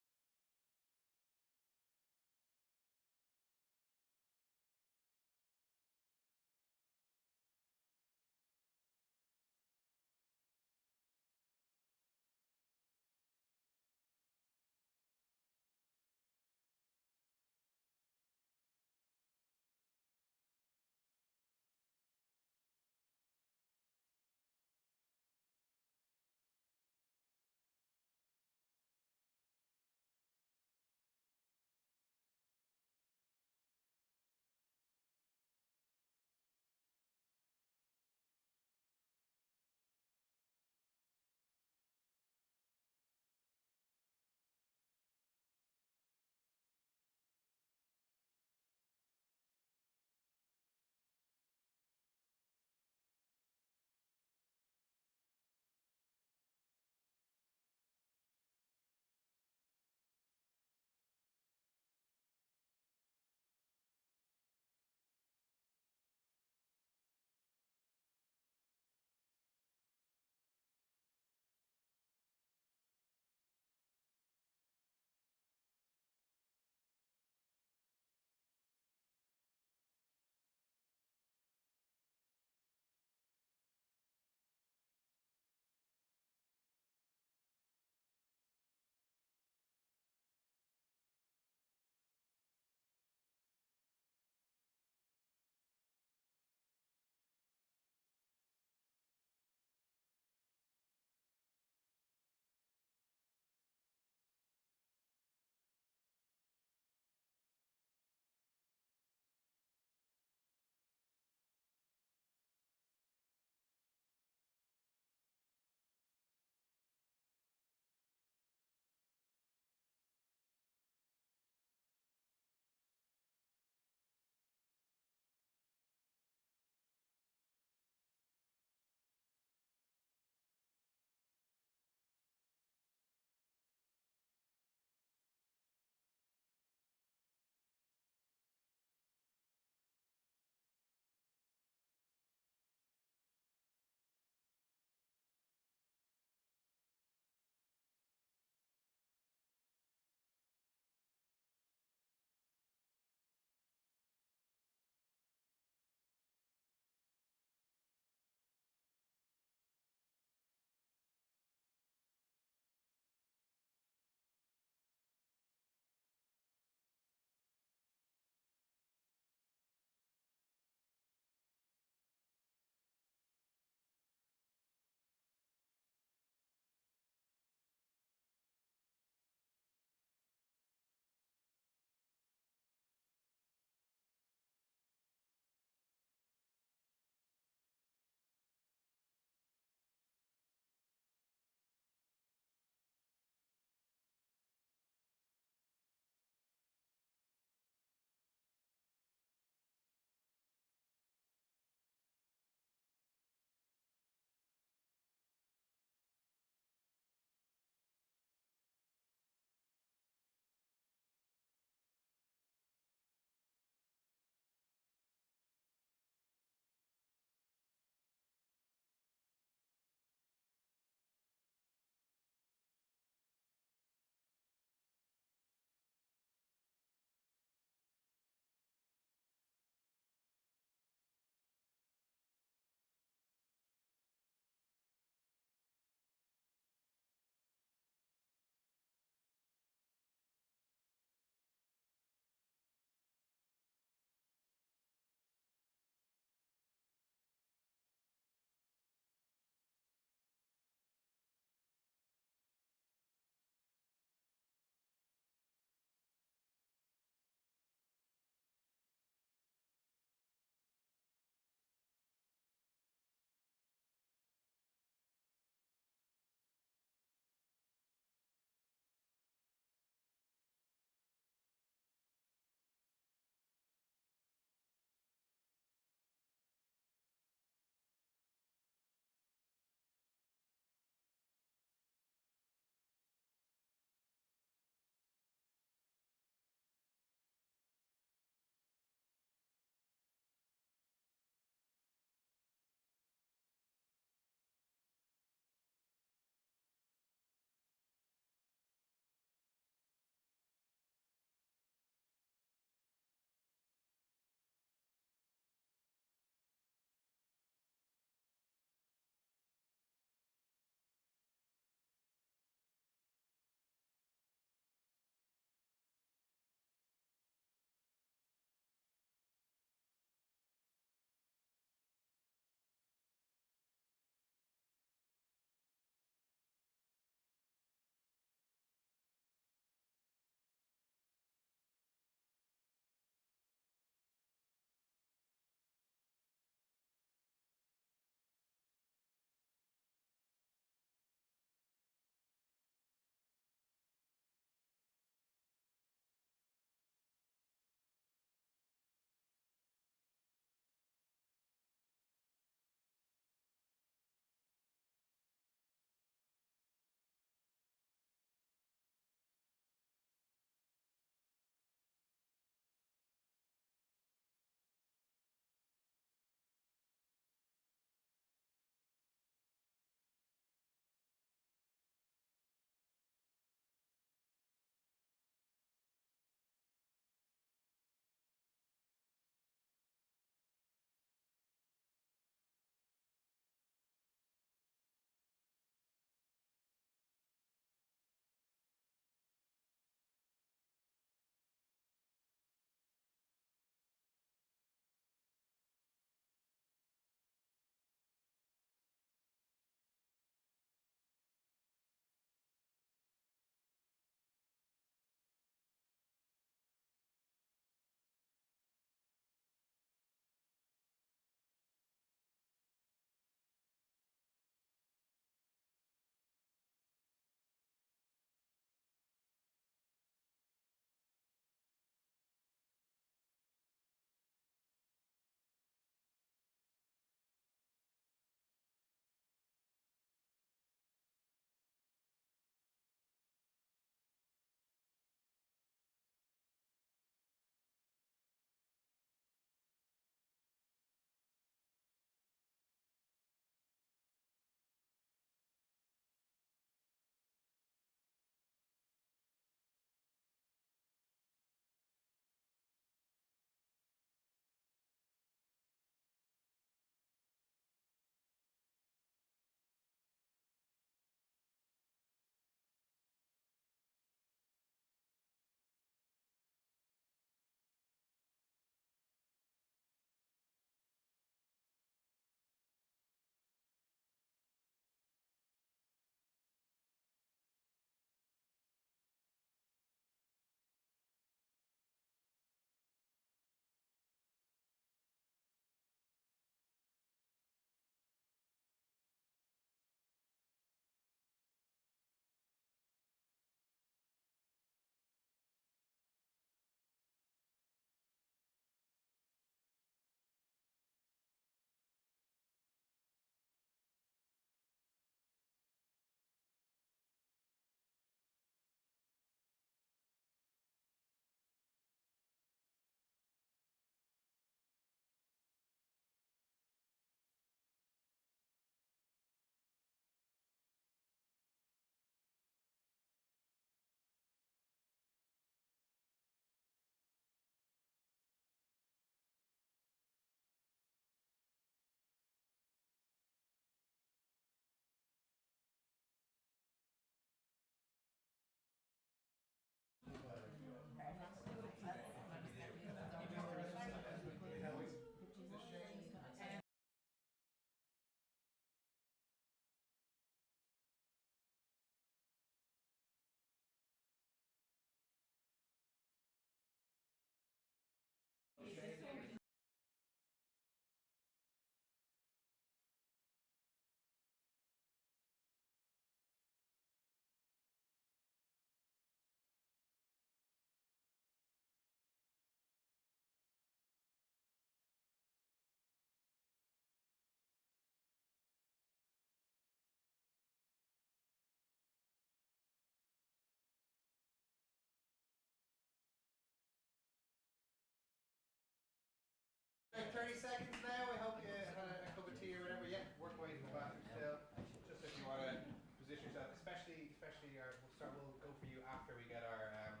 30 seconds now. I hope you had a cup of tea or whatever. Yeah, work away in the bathroom still. Just if you want to position yourself, especially we'll go for you after we get our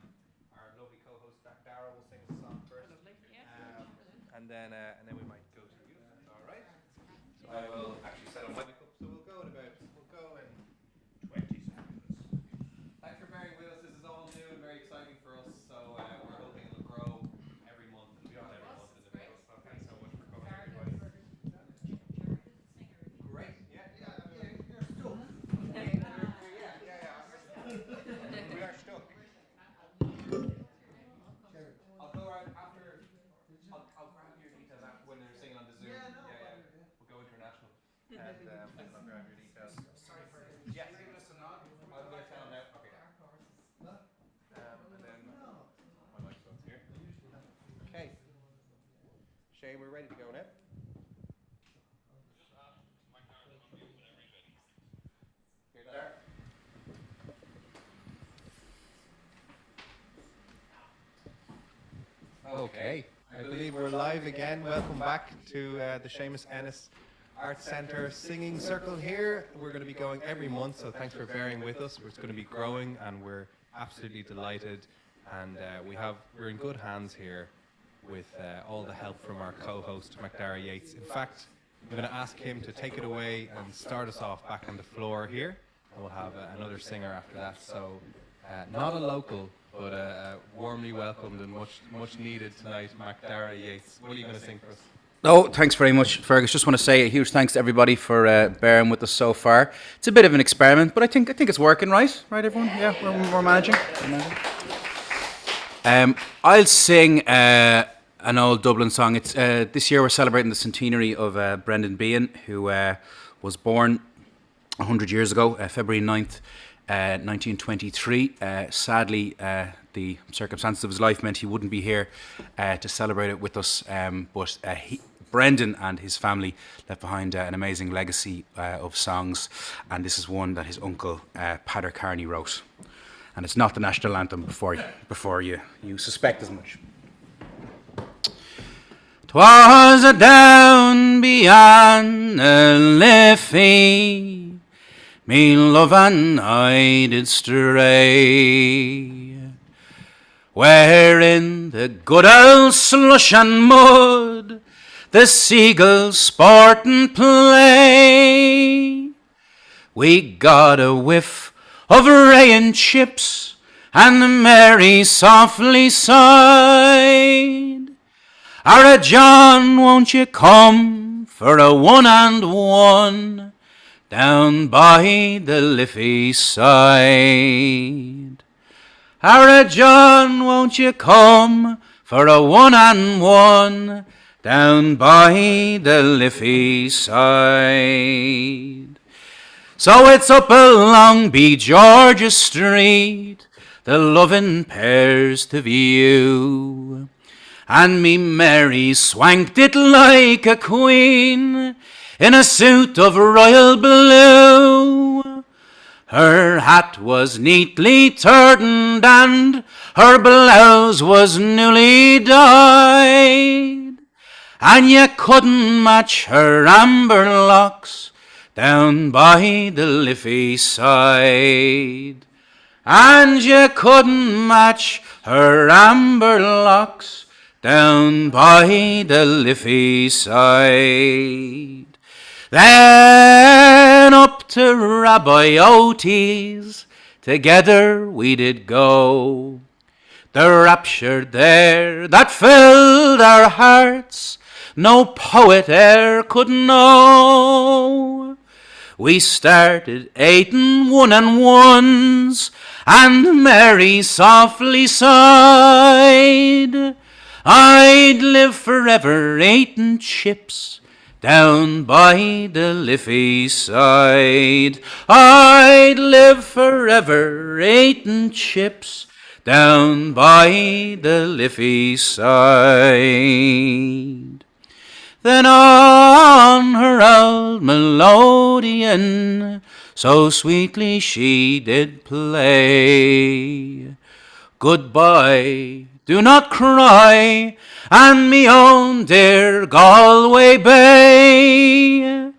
lovely co-host Dara will sing us a song first. And then we might go to you. All right. So I will actually set up my mic up. So we'll go in 20 seconds. Thanks for bearing with us. This is all new and very exciting for us. So we're hoping it'll grow every month and beyond every month in the middle. So thanks so much for coming, everybody. Great. Yeah. You're stuck. We are stuck. I'll go around after. I'll grab your details after when they're singing on the Zoom. We'll go international. And I'll grab your details. Sorry for giving us a nod. I'm going to tell him now. Okay. And then my microphone's here. Okay. Shane, we're ready to go now. Here, Dara. Okay, I believe we're live again. Welcome back to the Seamus Ennis Arts Centre Singing Circle here. We're going to be going every month, so thanks for bearing with us. It's going to be growing and we're absolutely delighted. And we're in good hands here with all the help from our co-host, Macdara Yeates. In fact, I'm going to ask him to take it away and start us off back on the floor here. And we'll have another singer after that. So not a local, but warmly welcomed and much needed tonight, Macdara Yeates. What are you going to sing for us? Oh, thanks very much, Fergus. Just want to say a huge thanks to everybody for bearing with us so far. It's a bit of an experiment, but I think it's working, right? Right, everyone? Yeah, we're managing. I'll sing an old Dublin song. It's this year we're celebrating the centenary of Brendan Behan, who was born 100 years ago, February 9th, 1923. Sadly, the circumstances of his life meant he wouldn't be here to celebrate it with us, but Brendan and his family left behind an amazing legacy of songs, and this is one that his uncle, Dónal Kearney, wrote. And it's not the national anthem before you suspect as much. 'Twas a down beyond a Liffey, me love and I did stray, where in the good old slush and mud the seagulls sport and play. We got a whiff of rain chips and Mary softly sighed, "Ara John, won't you come for a 1-and-1 down by the Liffey side? Ara John, won't you come for a 1-and-1 down by the Liffey side?" So it's up along B. George's Street, the loving pairs to view, and me Mary swanked it like a queen in a suit of royal blue. Her hat was neatly turned and her blouse was newly dyed, and you couldn't match her amber locks down by the Liffey side. And you couldn't match her amber locks down by the Liffey side. Then up to Rabbi Otis together we did go, the rapture there that filled our hearts no poet e'er could know. We started 8 1-and-1s, and Mary softly sighed, "I'd live forever eating chips down by the Liffey side. I'd live forever eating chips down by the Liffey side." Then on her old melodeon so sweetly she did play, "Goodbye do not cry, and me own dear Galway Bay.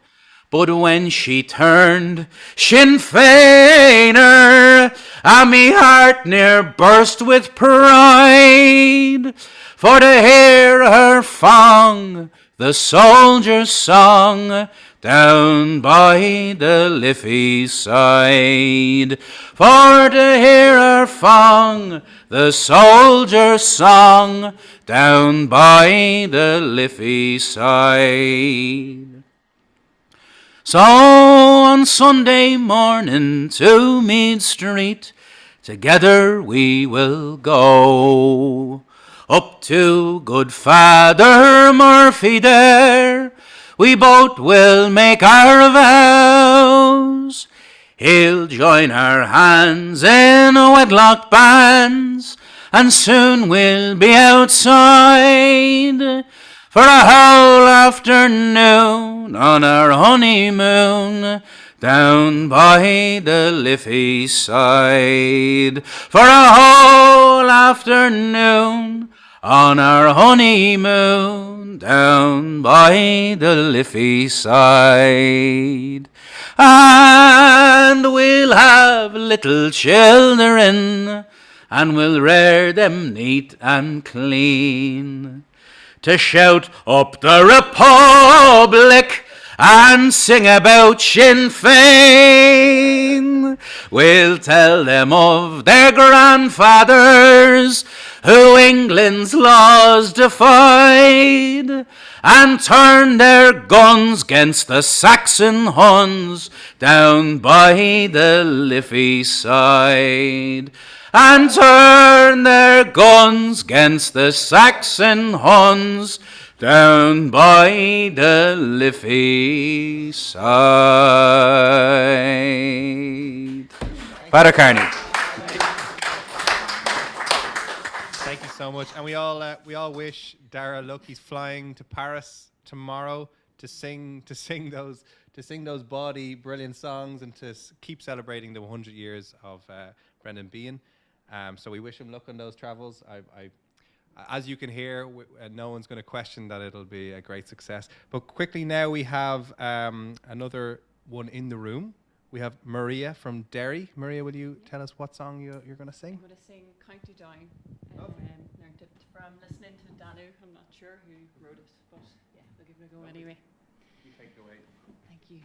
But when she turned Sinn Féiner, and me heart near burst with pride, for to hear her fong, the soldier's song, down by the Liffey side. For to hear her fong, the soldier's song, down by the Liffey side. So on Sunday morning to Mead Street, together we will go. Up to good Father Murphy there, we both will make our vows. He'll join our hands in wedlock bands, and soon we'll be outside for a whole afternoon on our honeymoon down by the Liffey side. For a whole afternoon on our honeymoon down by the Liffey side. And we'll have little children, and we'll rear them neat and clean, to shout up the Republic and sing about Sinn Féin. We'll tell them of their grandfathers who England's laws defied, and turned their guns 'gainst the Saxon Huns down by the Liffey side. And turn their guns 'gainst the Saxon Huns down by the Liffey side. Father Kearney. Thank you so much. And we all wish Dara luck. He's flying to Paris tomorrow to sing those bawdy brilliant songs, and to keep celebrating the 100 years of Brendan Behan. So we wish him luck on those travels. As you can hear, no one's going to question that it'll be a great success. But quickly now, we have another one in the room. We have Maria from Derry. Maria, will you tell us what song you're going to sing? I'm going to sing County Down. Learned it from listening to Danu. I'm not sure who wrote it, but yeah, I'll give it a go anyway. You take it away. Thank you.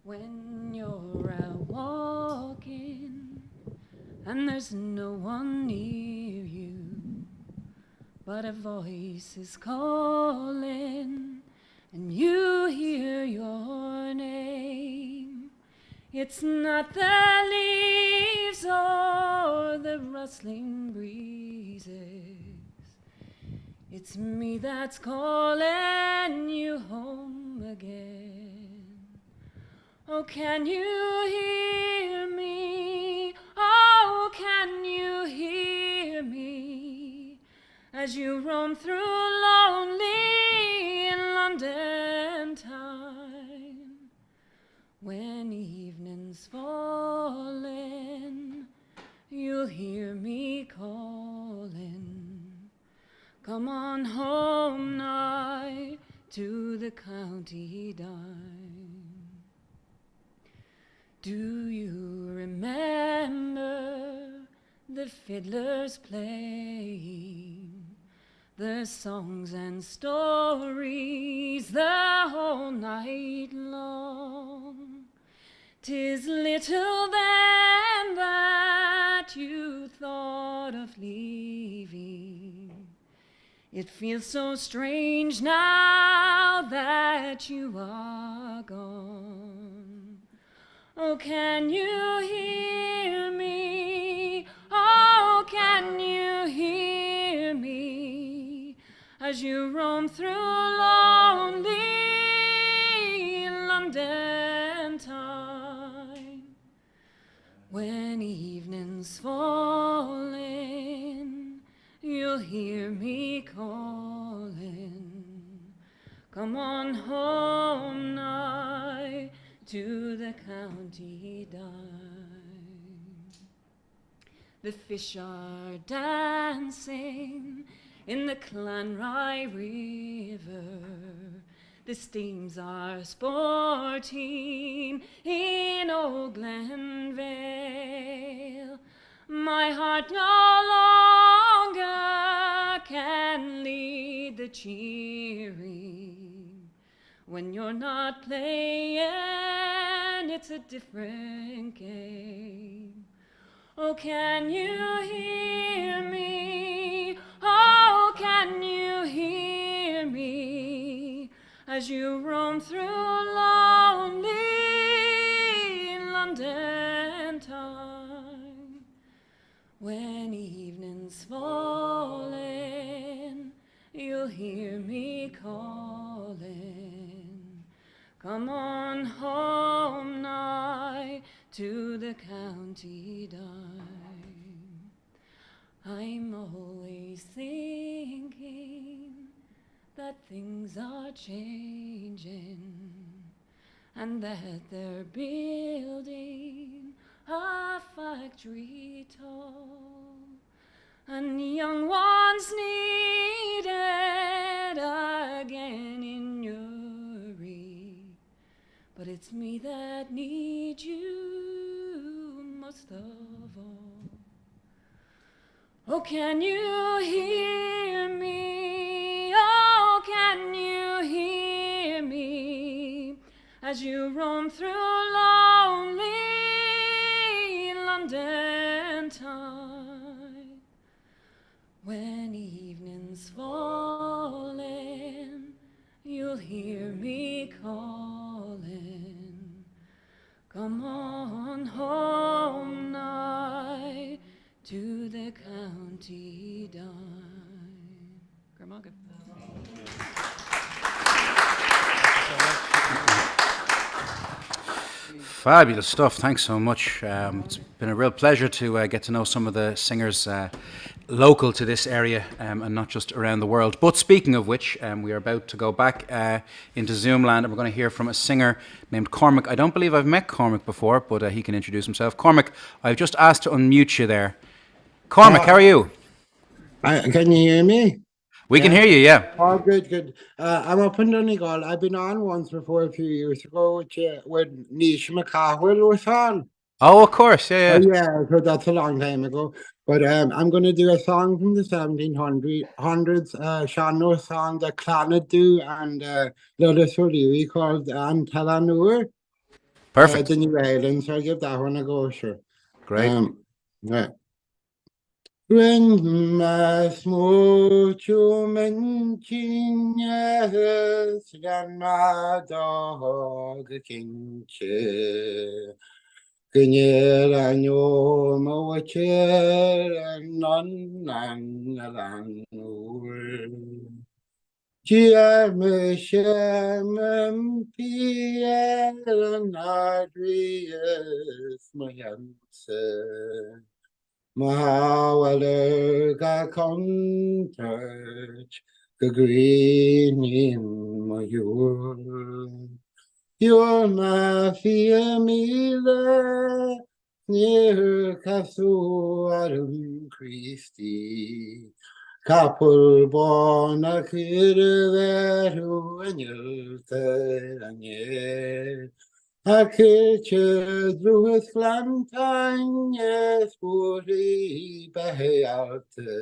When you're out walking and there's no one near you, but a voice is calling and you hear your name. It's not the leaves or the rustling breezes, it's me that's calling you home again. Oh, can you hear me? Oh, can you hear me as you roam through lonely London time? When evening's falling, you'll hear me calling. Come on home now to the county down. Do you remember the fiddlers playing their songs and stories the whole night long? 'Tis little then that you thought of leaving. It feels so strange now that you are gone. Oh, can you hear me? Oh, can you hear me as you roam through lonely London time? When evening's falling, you'll hear me calling. Come on home now to the county down. The fish are dancing in the Clanry River. The steams are sporting in Old Glenvale. My heart no longer can lead the cheering. When you're not playing, it's a different game. Oh, can you hear me? Oh, can you hear me? As you roam through lonely London time. When evening's falling, you'll hear me calling. Come on home now to the county dime. I'm always thinking that things are changing and that they're building a factory tall, and young ones needed again in Newry. But it's me that need you most of all. Oh, can you hear me? Oh, can you hear me? As you roam through lonely London time. When evening's falling, you'll hear me calling. Come on home now to the county dime. Grandma. Fabulous stuff. Thanks so much. It's been a real pleasure to get to know some of the singers local to this area and not just around the world. But speaking of which, we are about to go back into Zoom land, and we're going to hear from a singer named Cormac. I don't believe I've met Cormac before, but he can introduce himself. Cormac, I've just asked to unmute you there. Cormac, how are you? Can you hear me? We can hear you, yeah. Oh, good. I'm up in Donegal. I've been on once before a few years ago when Nish McCahwell was on. Oh, of course, yeah. Oh, yeah, so that's a long time ago. But I'm going to do a song from the 1700s, Sean's song that Clanad do, and Lilith O'Leary called Antalanur. Perfect. The New Island, so I'll give that one a go, sure. Great. Yeah. Grandma's mucho menchinas, grandma dog kinche. Ganyera no mocher, non lanur. Gia meshem pierre, nadrius, my answer. Mahawaler ga conchurch, the green in mayur. Your mafia mila, near Casuarum Christi. Capul bona kirveru and yurtanye. A kitchen through his flantine, yes, woody behealte.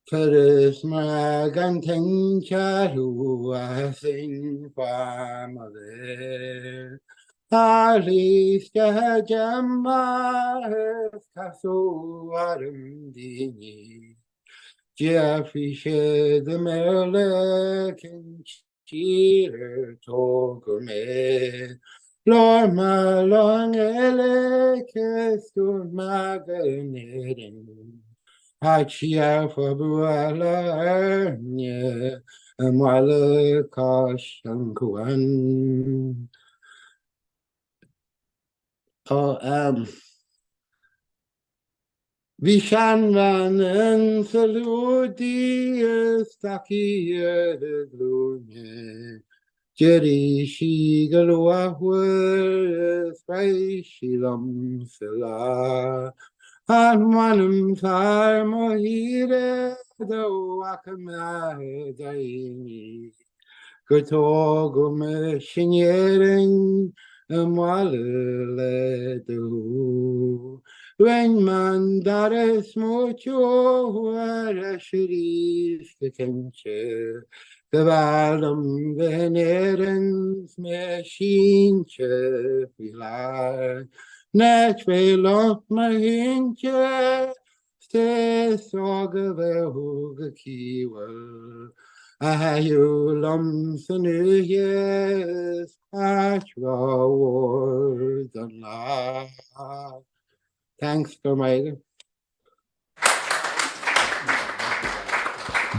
Charisma ganting charu, I sing family. Alis jama, casuarum dini. Jeffrey shed the merlekin. Cheer talk me, Lord, my long elekes to my garnering. I cheer for Buala, yeah, and Walla Kashankuan. Oh, Vishan van en saludi staki glune. Jerry she galwa spicy lum silla. and manum far mohire do akamai Gutogum shinyering walile do when man dares mucho where shiris the kenche the valum venerens machine che net velot mahinche se sogave hoge kiwel Ayulam Sanuyes Ashra the Thanks for my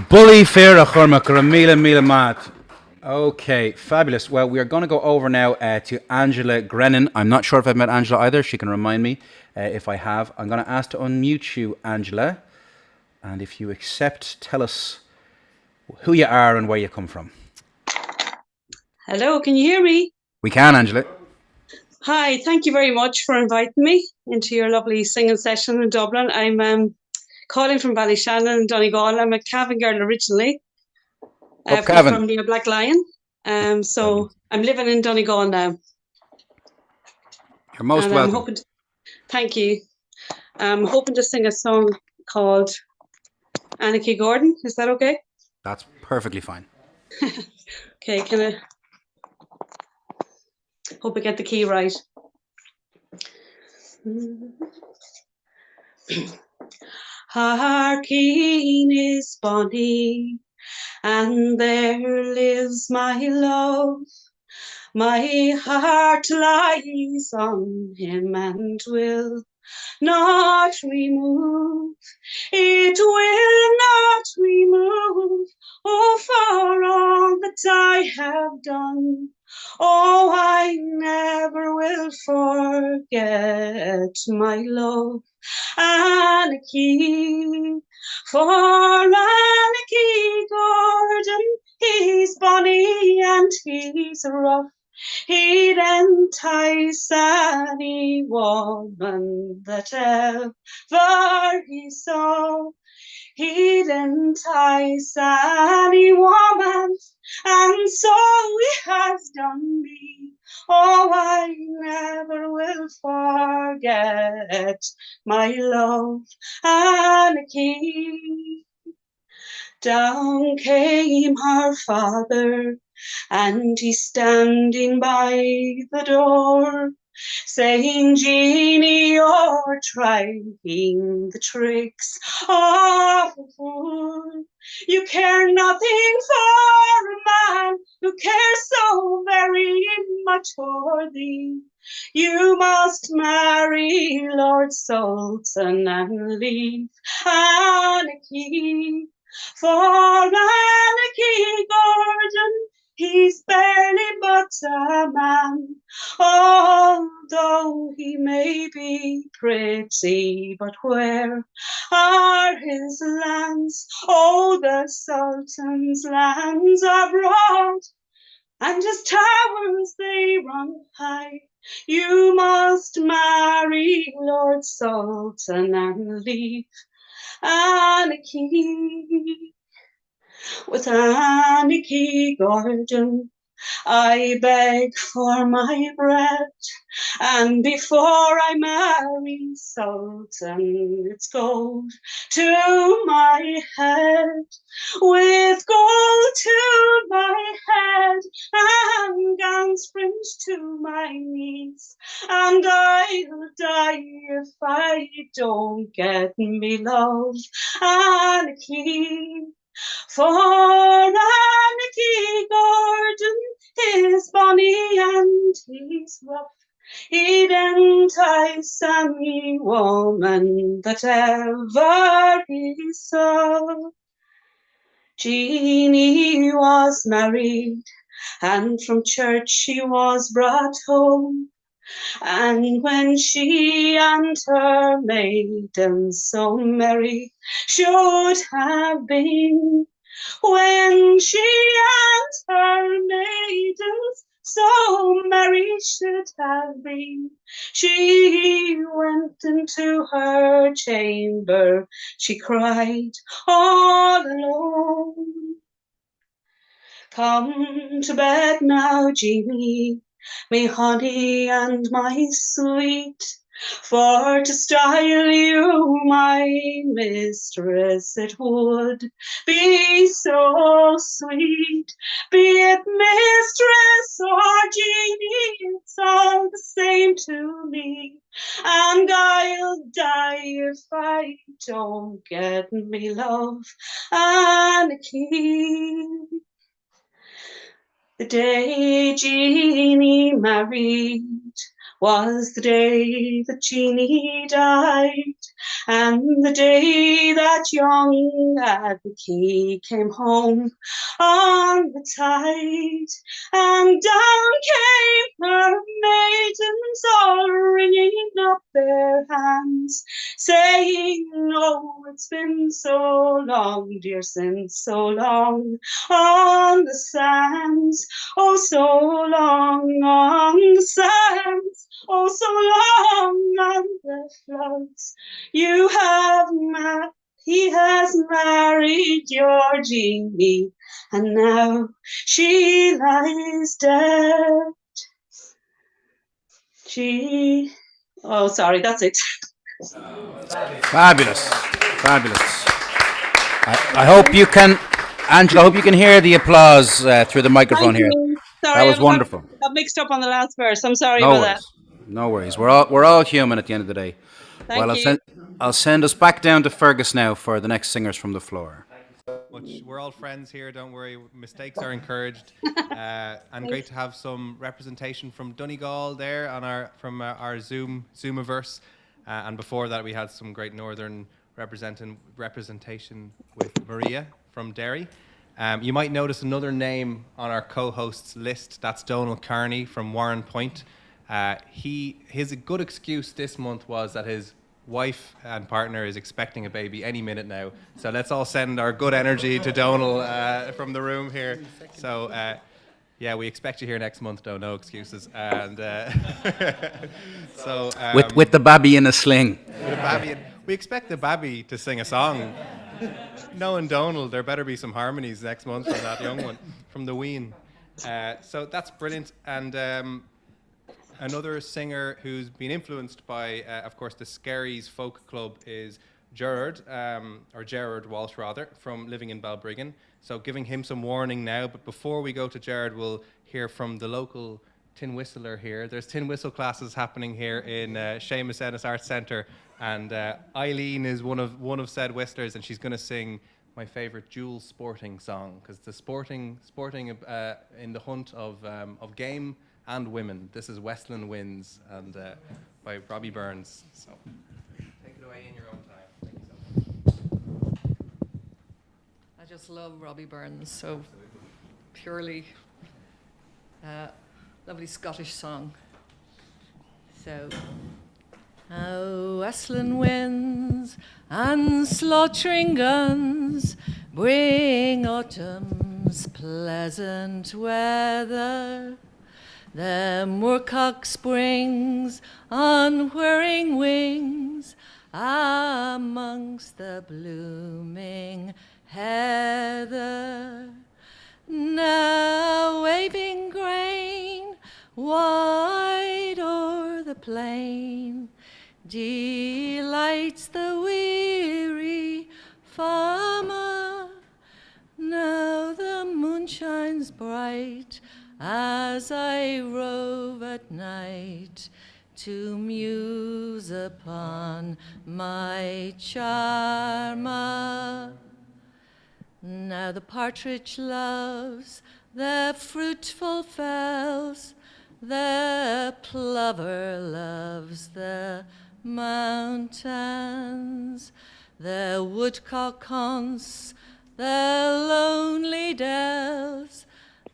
Bully Fair Chormac Mila Mat. Okay, fabulous. Well, we are going to go over now to Angela Grennan. I'm not sure if I've met Angela either. She can remind me if I have. I'm going to ask to unmute you, Angela. And if you accept, tell us who you are and where you come from. Hello, can you hear me? We can, Angela. Hi, thank you very much for inviting me into your lovely singing session in Dublin. I'm calling from Ballyshannon in Donegal. I'm a Cavan girl originally, from near Black Lion. So I'm living in Donegal now. You're most welcome. Thank you. I'm hoping to sing a song called Anarchy Gordon. Is that okay? That's perfectly fine. Okay, can I hope I get the key right. Harkeen is bonny, and there lives my love. My heart lies on him and will not remove. It will not remove, oh, for all that I have done. Oh, I never will forget my love. Anarchy, for Anarchy Gordon, he's bonny and he's rough. He'd entice any woman that ever he saw. He'd entice any woman, and so he has done me. Oh, I never will forget my love, Anarchy. Down came her father, and he's standing by the door, saying, Jeannie, you're trying the tricks of a fool. You care nothing for a man who cares so very much for thee. You must marry Lord Sultan and leave Anarchy. For Anarchy Gordon, he's barely but a man, although he may be pretty, but where are his lands? Oh, the Sultan's lands are broad, and his towers they run high. You must marry Lord Sultan and leave Anarchy. With Anarchy Gordon, I beg for my bread, and before I marry Sultan, it's gold to my head, with gold to my head, and gowns fringed to my knees, and I'll die if I don't get me love, Anarchy. For Anarchy Gordon is bonny and he's rough. He'd entice any woman that ever he saw. Jeannie was married, and from church she was brought home. And when she and her maidens so merry should have been, when she and her maidens so merry should have been. She went into her chamber, she cried all alone. Come to bed now, Jeanie, me honey and my sweet, for to style you my mistress it would be so sweet. Be it mistress or Jeanie, it's all the same to me, and I'll die if I don't get me love and a key. The day Jeanie married was the day that Jeanie died, and the day that young Advocate came home on the tide, and down came her maidens all wringing up their hands, saying, oh, it's been so long, dear, since so long on the sands, oh, so long on the sands, oh, so long on the floods. You have he has married your Jeanie, and now she lies dead. Oh, sorry, that's it. Fabulous, fabulous. I hope you can, Angela, I hope you can hear the applause through the microphone here. Sorry, That was wonderful. I got mixed up on the last verse. I'm sorry No about worries. No worries. We're all human at the end of the day. Thank well, you. I'll send us back down to Fergus now for the next singers from the floor. We're all friends here, don't worry. Mistakes are encouraged. And great to have some representation from Donegal there on our Zoomiverse. And before that, we had some great northern representation with Maria from Derry. You might notice another name on our co-hosts list. That's Dónal Kearney from Warren Point. His good excuse this month was that his wife and partner is expecting a baby any minute now. So let's all send our good energy to Dónal from the room here. So yeah, we expect you here next month, though. No excuses. And so with the babby in a sling. We expect the babby to sing a song. Knowing Dónal, there better be some harmonies next month from that young one, from the ween. So that's brilliant. And another singer who's been influenced by, of course, the Skerries Folk Club is Gerard Walsh, rather, from living in Balbriggan. So giving him some warning now. But before we go to Gerard, we'll hear from the local tin whistler here. There's tin whistle classes happening here in Seamus Ennis Arts Centre. And Eileen is one of said whistlers, and she's going to sing my favourite Jules sporting song, because the sporting in the hunt of game and women. This is Westland Winds, and by Robbie Burns. So take it away in your own time. Thank you so much. I just love Robbie Burns, so purely lovely Scottish song. So. Oh, Westland winds and slaughtering guns bring autumn's pleasant weather. The moorcock springs on whirring wings amongst the blooming heather. Now waving grain wide o'er the plain delights the weary farmer. Now the moon shines bright as I rove at night to muse upon my charmer. Now the partridge loves the fruitful fells, the plover loves the mountains, the woodcock haunts the lonely dells,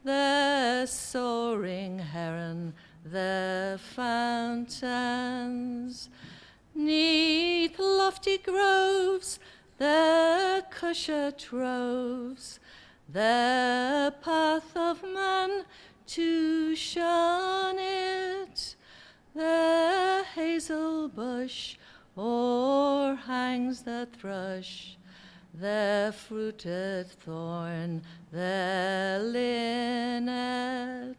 the soaring heron the fountains. 'Neath lofty groves the cushat roves, the path of man to shun it. The hazel bush o'erhangs the thrush, the fruited thorn, the linnet.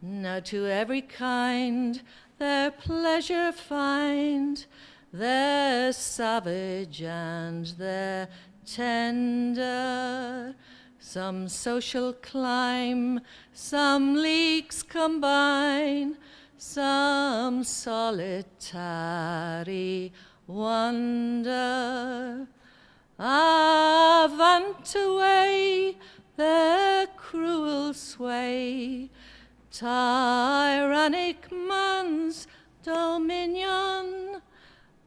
Now to every kind their pleasure find, the savage and the tender. Some social climb, some leagues combine, some solitary wander. Avant away the cruel sway, tyrannic man's dominion,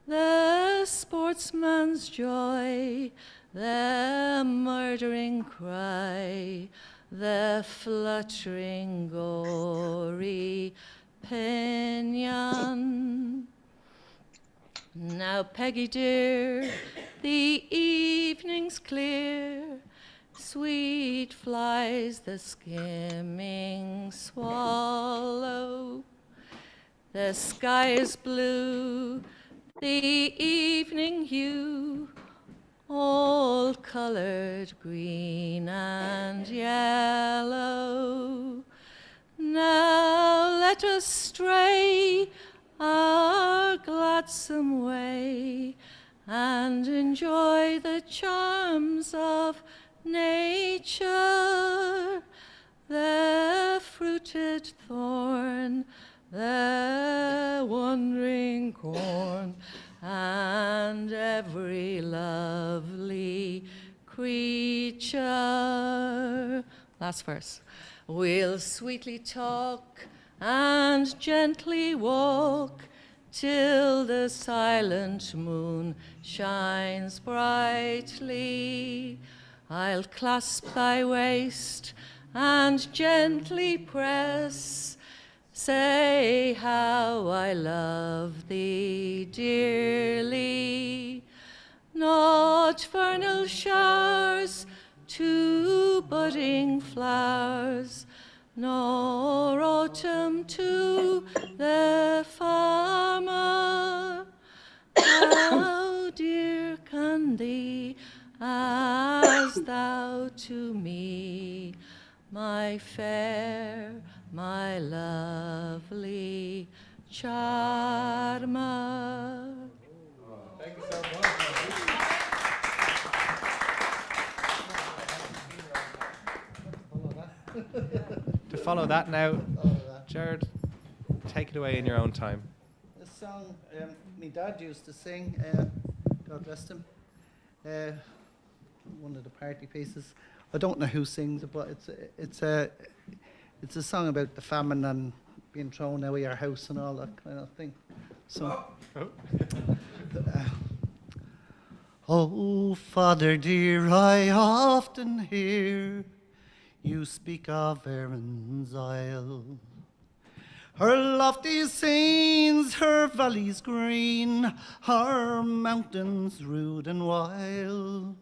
the sportsman's joy, the murdering cry, the fluttering gory pinion. Now, Peggy dear, the evening's clear, sweet flies the skimming swallow. The sky is blue, the evening hue, all colored green and yellow. Now let us stray our gladsome way and enjoy the charms of nature, the fruited thorn, the wandering corn, and every lovely creature. Last verse. We'll sweetly talk and gently walk till the silent moon shines brightly. I'll clasp thy waist and gently press, say how I love thee dearly. Not vernal showers to budding flowers, nor autumn to the farmer. How dear can thee as thou to me, my fair, my lovely charmer. Thank you so much. To follow that now, Jared, take it away in your own time. This song, my dad used to sing, God rest him, one of the party pieces. I don't know who sings it, but it's a song about the famine and being thrown out of your house and all that kind of thing. So, oh, Father dear, I often hear you speak of Erin's Isle, her lofty scenes, her valleys green, her mountains rude and wild.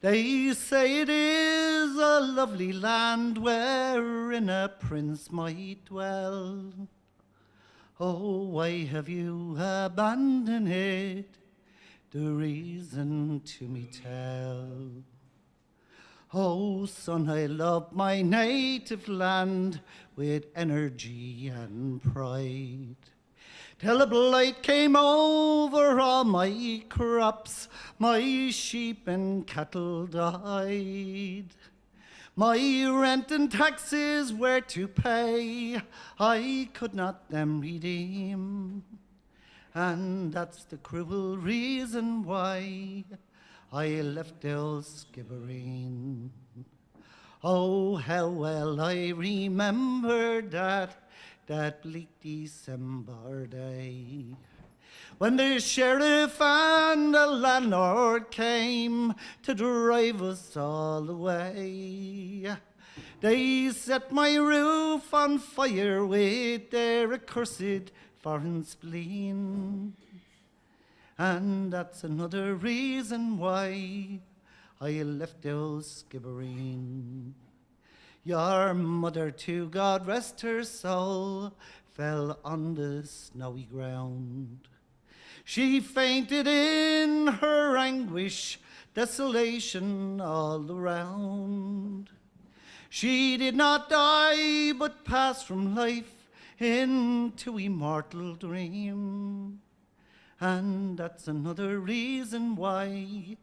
They say it is a lovely land wherein a prince might dwell. Oh, why have you abandoned it? The reason to me tell. Oh, son, I love my native land with energy and pride. Till a blight came over all my crops, my sheep and cattle died. My rent and taxes were to pay, I could not them redeem. And that's the cruel reason why I left old Skibbereen. Oh, how well I remember that bleak December day, when the sheriff and the landlord came to drive us all away. They set my roof on fire with their accursed foreign spleen. And that's another reason why I left old Skibbereen. Your mother, too, God rest her soul, fell on the snowy ground. She fainted in her anguish, desolation all around. She did not die, but passed from life into immortal dream. And that's another reason why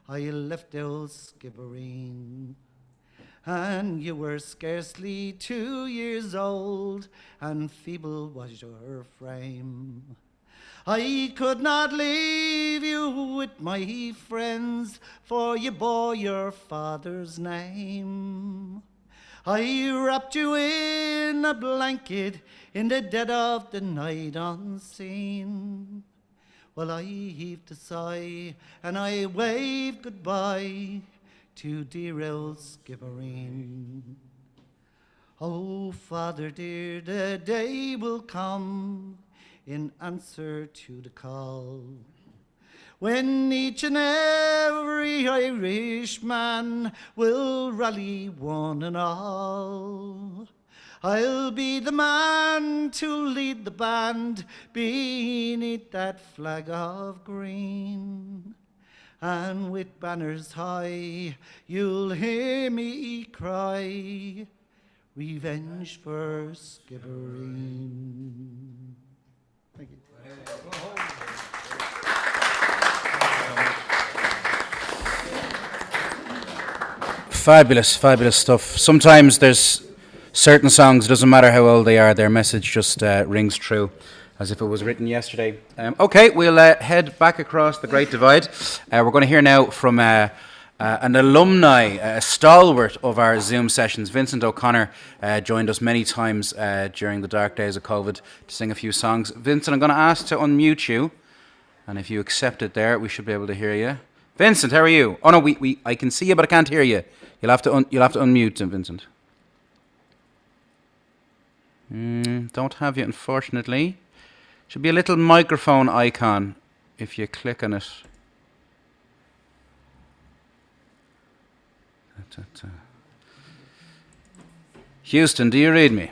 I left old Skibbereen. And you were scarcely 2 years old, and feeble was your frame. I could not leave you with my friends, for you bore your father's name. I wrapped you in a blanket in the dead of the night unseen. Well, I heaved a sigh and I waved goodbye to dear old Skibbereen. Oh, Father dear, the day will come in answer to the call, when each and every Irishman will rally one and all. I'll be the man to lead the band beneath that flag of green. And with banners high, you'll hear me cry, revenge for Skibbereen. Thank you. Fabulous, fabulous stuff. Sometimes there's certain songs, it doesn't matter how old they are, their message just rings true as if it was written yesterday. Okay, we'll head back across the Great Divide. We're going to hear now from an alumni, a stalwart of our Zoom sessions. Vincent O'Connor joined us many times during the dark days of COVID to sing a few songs. Vincent, I'm going to ask to unmute you, and if you accept it there, we should be able to hear you. Vincent, how are you? Oh no, I can see you, but I can't hear you. You'll have to unmute him, Vincent. Don't have you, unfortunately. Should be a little microphone icon if you click on it. Houston, do you read me?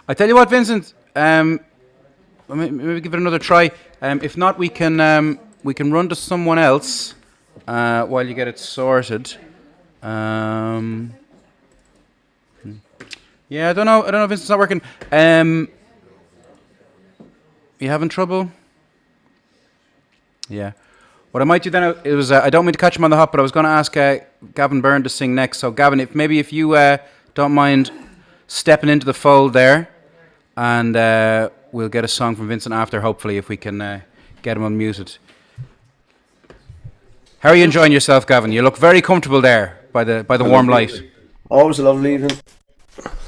I tell you what, Vincent. Maybe give it another try. If not, we can run to someone else while you get it sorted. Yeah, I don't know if it's not working. You having trouble? Yeah. What I might do then is I don't mean to catch him on the hop, but I was going to ask Gavin Byrne to sing next. So Gavin, if you don't mind stepping into the fold there, and we'll get a song from Vincent after, hopefully, if we can get him unmuted. How are you enjoying yourself, Gavin? You look very comfortable there by the warm light. Always a lovely evening.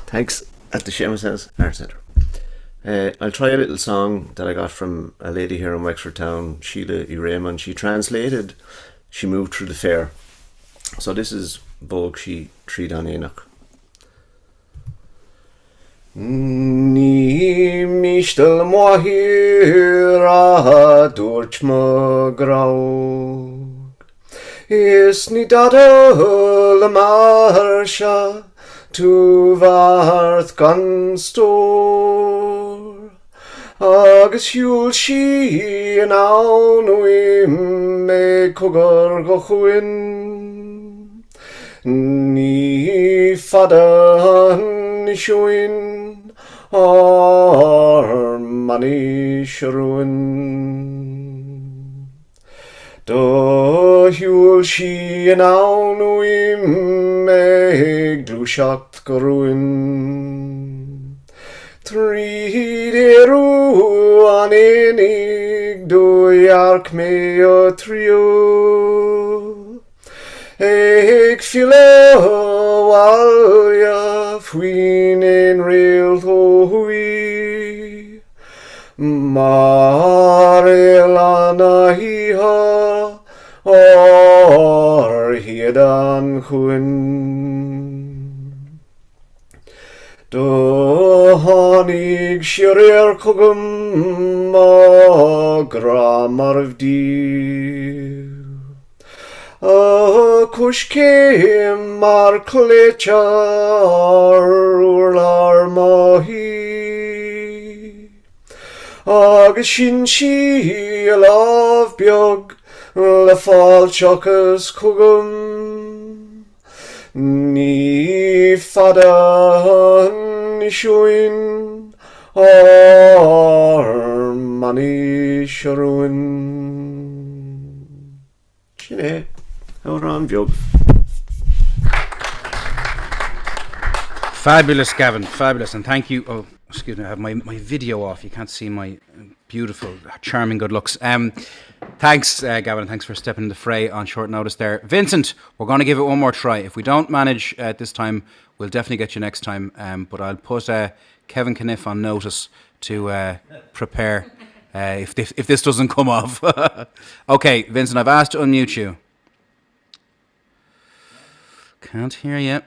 Thanks. At the Seamus House Arts Centre. I'll try a little song that I got from a lady here in Wexford Town, Sheila E. Raymond. She translated She Moved Through the Fair. So this is Bog She Tríd an Éineach. Ní místal mohir a dúirt mo graug. Is ní dadal a marsha tú bharth gan stór. Agus hiúil si an aun uim me cogar go chuin. Ní fada ní siúin ar mani shrúin. Do hiúil si an aun uim me glúiseacht go ruin. Tríd éireadh an éinig dúiarc mé o trío. Ag fileháilja faoin éin réaltóí. Mar éil anna híthe ar hiad an chuin. Do tháinig siar ar cogam a gra mar bhdíl. Kush came mar cleachar lar mahi. Agus sin síl of beag le fáil teachas cugam. Ní fada ní siúin ar mani siarúin. Sin é, how an beag. Fabulous, Gavin, fabulous, and thank you. Oh, excuse me, I have my video off. You can't see my beautiful, charming good looks. Thanks, Gavin, and thanks for stepping in the fray on short notice there. Vincent, we're going to give it one more try. If we don't manage this time, we'll definitely get you next time. But I'll put Kevin Kniff on notice to prepare if this doesn't come off. Okay, Vincent, I've asked to unmute you. Can't hear you.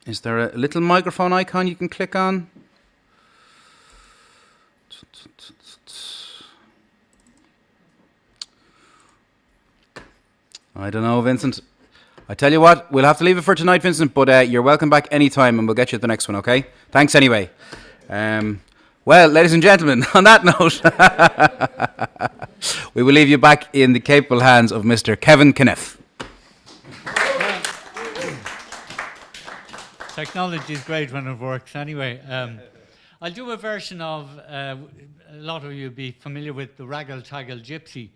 Is there a little microphone icon you can click on? I don't know, Vincent. I tell you what, we'll have to leave it for tonight, Vincent, but you're welcome back anytime and we'll get you at the next one, okay? Thanks anyway. Well, ladies and gentlemen, on that note, we will leave you back in the capable hands of Mr. Kevin Kniff. Technology is great when it works anyway. I'll do a version of, a lot of you will be familiar with the Raggle Taggle Gypsy,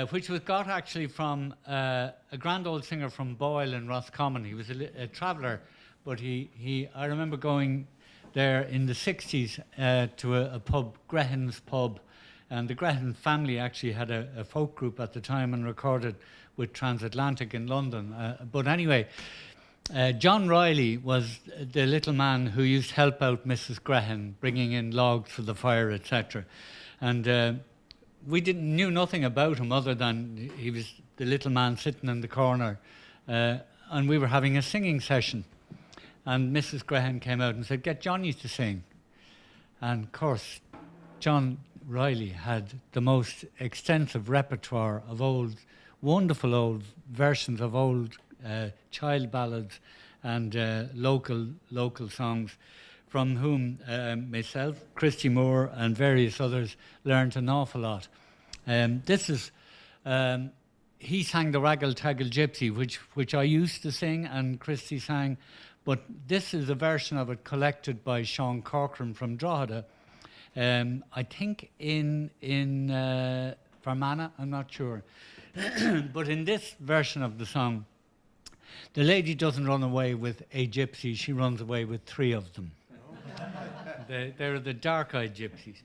which was got actually from a grand old singer from Boyle in Roscommon. He was a traveller, but I remember going there in the 60s to a pub, Grehan's Pub, and the Grehan family actually had a folk group at the time and recorded with Transatlantic in London. But anyway, John Riley was the little man who used to help out Mrs. Grehan, bringing in logs for the fire, etc. And we knew nothing about him other than he was the little man sitting in the corner, and we were having a singing session. And Mrs. Grehan came out and said, "Get Johnny to sing." And of course, John Riley had the most extensive repertoire of wonderful old versions of old child ballads and local songs, from whom myself, Christy Moore and various others learned an awful lot. He sang the Raggle Taggle Gypsy, which I used to sing and Christy sang, but this is a version of it collected by Sean Corcoran from Drogheda. I think in Fermanagh, I'm not sure. But in this version of the song, the lady doesn't run away with a gypsy, she runs away with 3 of them. They're the dark-eyed gypsies.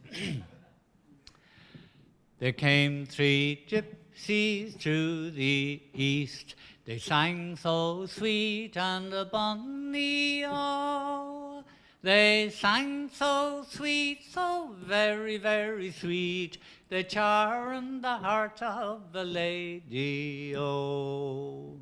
There came 3 gypsies to the east. They sang so sweet and a bonny, oh. They sang so sweet, so very, very sweet. They charmed the heart of the lady, oh.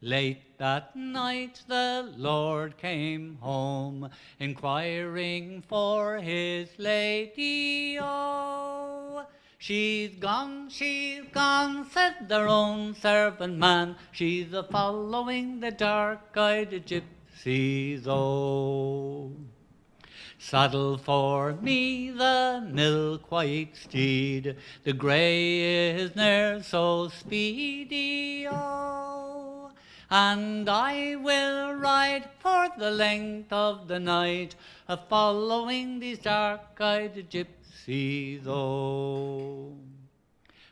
Late that night the Lord came home, inquiring for his lady, oh. She's gone, said their own servant man. She's a-following the dark-eyed gypsies, oh. Saddle for me the milk-white steed, the grey is ne'er so speedy, oh. And I will ride for the length of the night, a-following these dark-eyed gypsies, oh.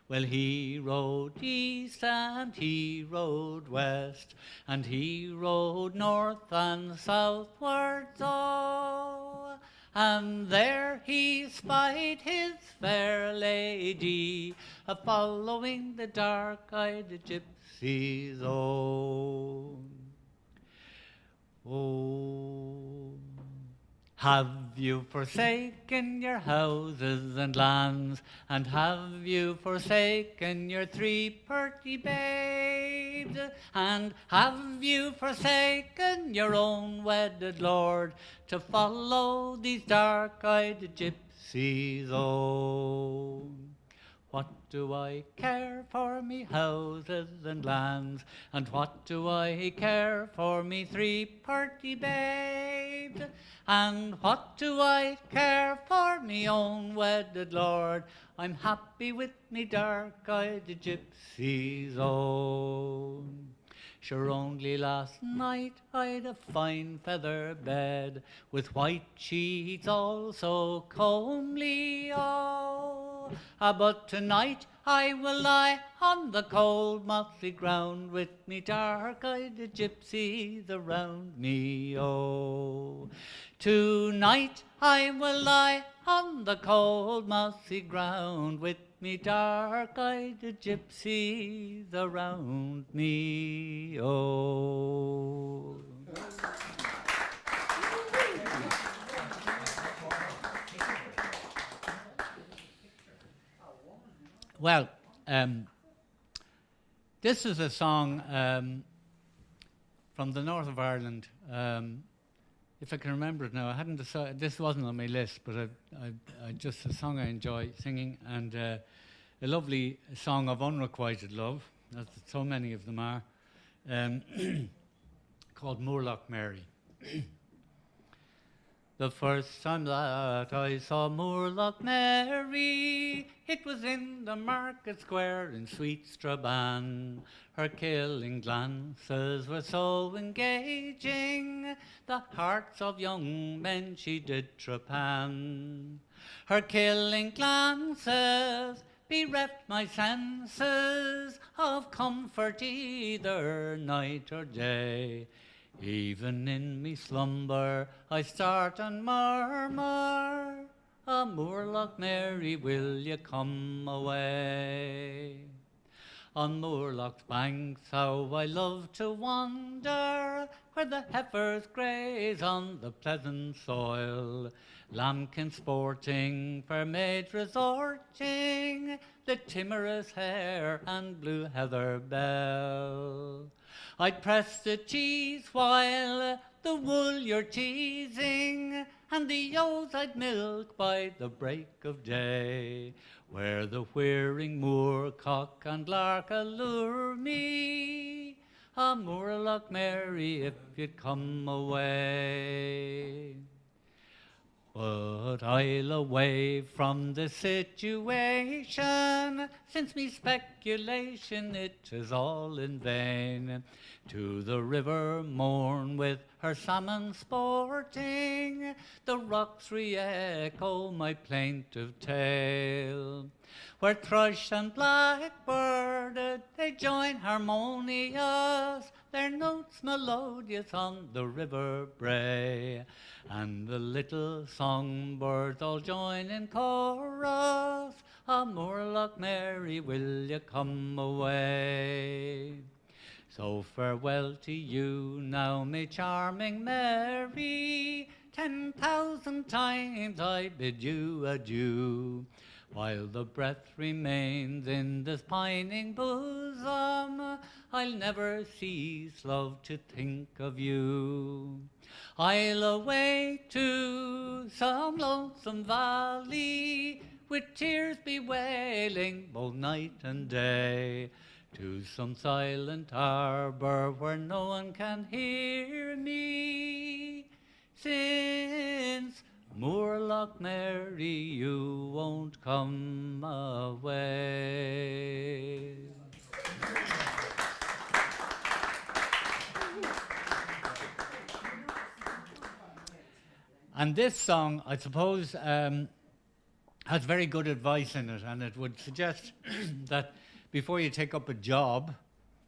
Well, he rode east and he rode west, and he rode north and southwards, oh. And there he spied his fair lady, a-following the dark-eyed gypsies, oh. Oh. Have you forsaken your houses and lands, and have you forsaken your 3 pretty babes, and have you forsaken your own wedded lord, to follow these dark-eyed gypsies, oh? What do I care for me houses and lands? And what do I care for me 3 pretty babes? And what do I care for me own wedded lord? I'm happy with me dark-eyed gypsy's own. Sure, only last night I'd a fine feather bed with white sheets all so comely, oh. But tonight I will lie on the cold mossy ground with me dark-eyed gypsies around me, oh. Tonight I will lie on the cold mossy ground with me dark-eyed gypsies around me, oh. Well, this is a song from the north of Ireland. If I can remember it now, I hadn't decided, this wasn't on my list, but I just a song I enjoy singing, and a lovely song of unrequited love, as so many of them are, called Moorlock Mary. The first time that I saw Moorlock Mary, it was in the market square in sweet Strabane. Her killing glances were so engaging, the hearts of young men she did trepan. Her killing glances bereft my senses of comfort either night or day. Even in me slumber I start and murmur, "Ah, Moorlock Mary, will you come away?" On Moorlock's banks how I love to wander, where the heifers graze on the pleasant soil, lambkins sporting, fair maids resorting, the timorous hare and blue heather bell. I'd press the cheese while the wool you're teasing, and the ewes I'd milk by the break of day, where the whirring moorcock and lark allure me. Ah, Moorlock Mary, if you'd come away. But I'll away from the situation, since me speculation it is all in vain. To the river Mourne with her salmon sporting, the rocks re-echo my plaintive tale. Where thrush and blackbird they join harmonious, their notes melodious on the river Bray, and the little songbirds all join in chorus, "Ah, Moorlock Mary, will you come away?" So farewell to you now, me charming Mary, 10,000 times I bid you adieu. While the breath remains in this pining bosom, I'll never cease, love, to think of you. I'll away to some lonesome valley, with tears bewailing both night and day, to some silent arbor where no one can hear me, since Moorlock Mary, you won't come away. And this song, I suppose, has very good advice in it, and it would suggest that before you take up a job,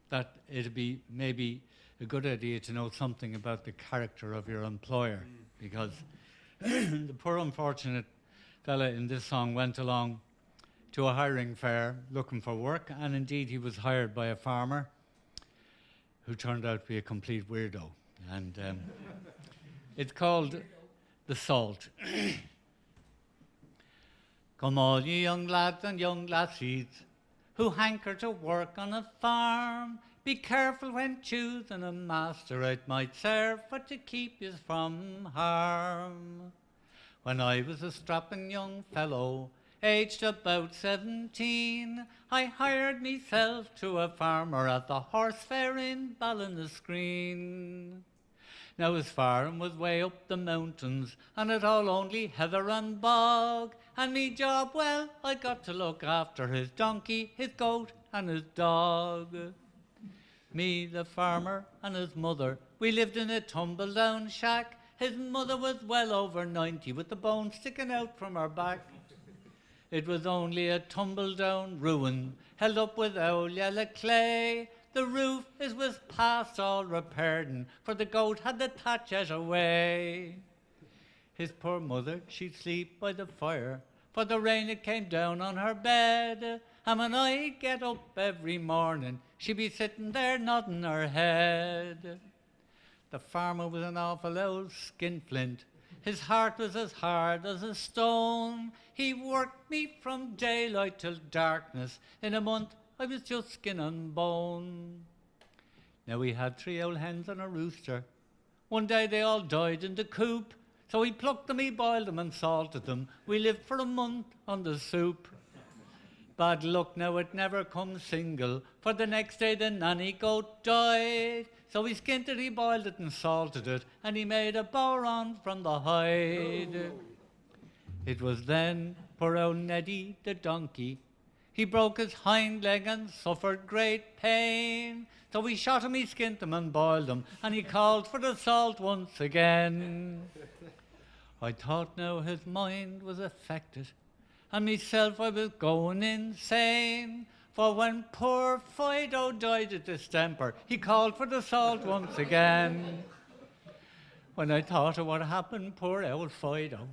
that it'd be maybe a good idea to know something about the character of your employer, because the poor unfortunate fella in this song went along to a hiring fair looking for work, and indeed he was hired by a farmer who turned out to be a complete weirdo. And it's called The Salt. Come all ye young lads and young lassies who hanker to work on a farm, be careful when choosing a master, it might serve for to keep you from harm. When I was a strapping young fellow Aged about 17, I hired myself to a farmer at the horse fair in Ballinascreen. Now his farm was way up the mountains, and it all only heather and bog. And me job, well, I got to look after his donkey, his goat, and his dog. Me, the farmer, and his mother, we lived in a tumble-down shack. His mother was well over 90, with the bones sticking out from her back. It was only a tumble-down ruin, held up with old yellow clay. The roof was past all repairing, for the goat had the thatch away. His poor mother, she'd sleep by the fire, for the rain it came down on her bed. And when I'd get up every morning, she'd be sitting there nodding her head. The farmer was an awful old skinflint. His heart was as hard as a stone. He worked me from daylight till darkness. In a month, I was just skin and bone. Now we had 3 old hens and a rooster. One day they all died in the coop. So he plucked them, he boiled them and salted them. We lived for a month on the soup. Bad luck now, it never comes single. For the next day the nanny goat died. So he skinned it, he boiled it and salted it. And he made a bower from the hide. It was then poor old Neddy the donkey. He broke his hind leg and suffered great pain. So we shot him, he skinned him and boiled him. And he called for the salt once again. I thought now his mind was affected, and myself I was going insane. For when poor Fido died of distemper, he called for the salt once again. When I thought of what happened, poor old Fido,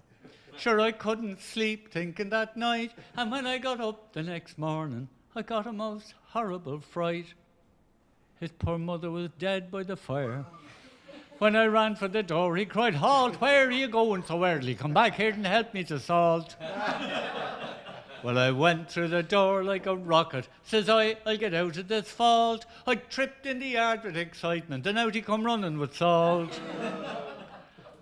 sure I couldn't sleep thinking that night. And when I got up the next morning, I got a most horrible fright. His poor mother was dead by the fire. When I ran for the door, he cried, "Halt, where are you going so early? Come back here and help me to salt." Well, I went through the door like a rocket. Says I'll get out of this fault. I tripped in the yard with excitement, and out he come running with salt.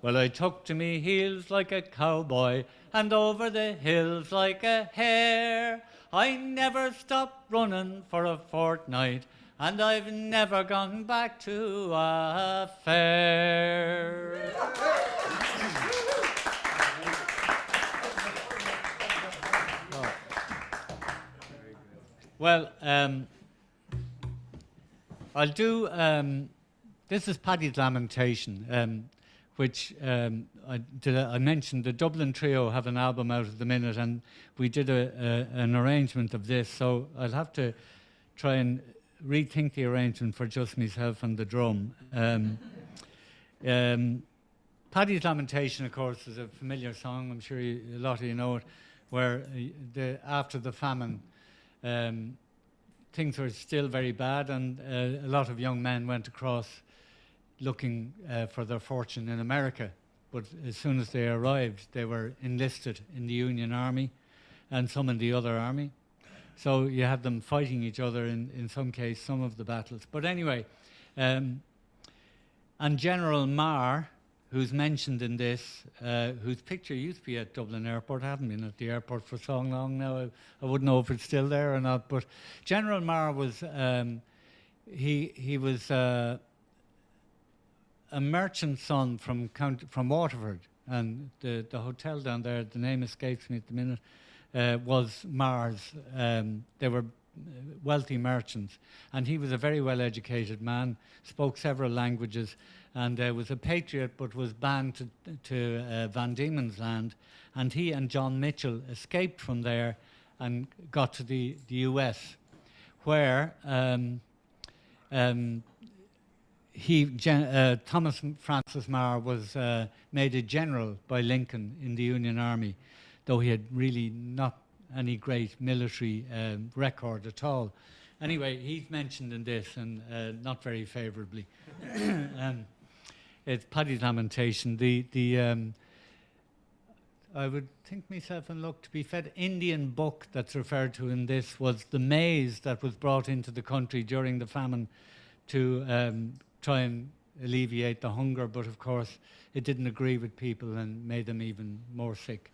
Well, I took to me heels like a cowboy, and over the hills like a hare. I never stopped running for a fortnight, and I've never gone back to a fair. Well, I'll do, this is Paddy's Lamentation, which I mentioned the Dublin Trio have an album out at the minute, and we did an arrangement of this, so I'll have to try and rethink the arrangement for just myself and the drum. Paddy's Lamentation, of course, is a familiar song. I'm sure a lot of you know it, where after the famine, things were still very bad, and a lot of young men went across looking for their fortune in America. But as soon as they arrived, they were enlisted in the Union Army and some in the other army. So you had them fighting each other in some case, some of the battles. But anyway, and General Marr, who's mentioned in this, whose picture used to be at Dublin Airport. I haven't been at the airport for so long now, I wouldn't know if it's still there or not. But General Marr was, he was a merchant's son from Waterford, and the hotel down there, the name escapes me at the minute, was Marr's. They were wealthy merchants, and he was a very well-educated man, spoke several languages, and was a patriot, but was banned to Van Diemen's Land, and he and John Mitchell escaped from there and got to the US, where Thomas Francis Marr was made a general by Lincoln in the Union Army, though he had really not any great military record at all. Anyway, he's mentioned in this, and not very favourably. It's Paddy's Lamentation. I would think myself and look to be fed Indian book that's referred to in this was the maize that was brought into the country during the famine to try and alleviate the hunger, but of course it didn't agree with people and made them even more sick.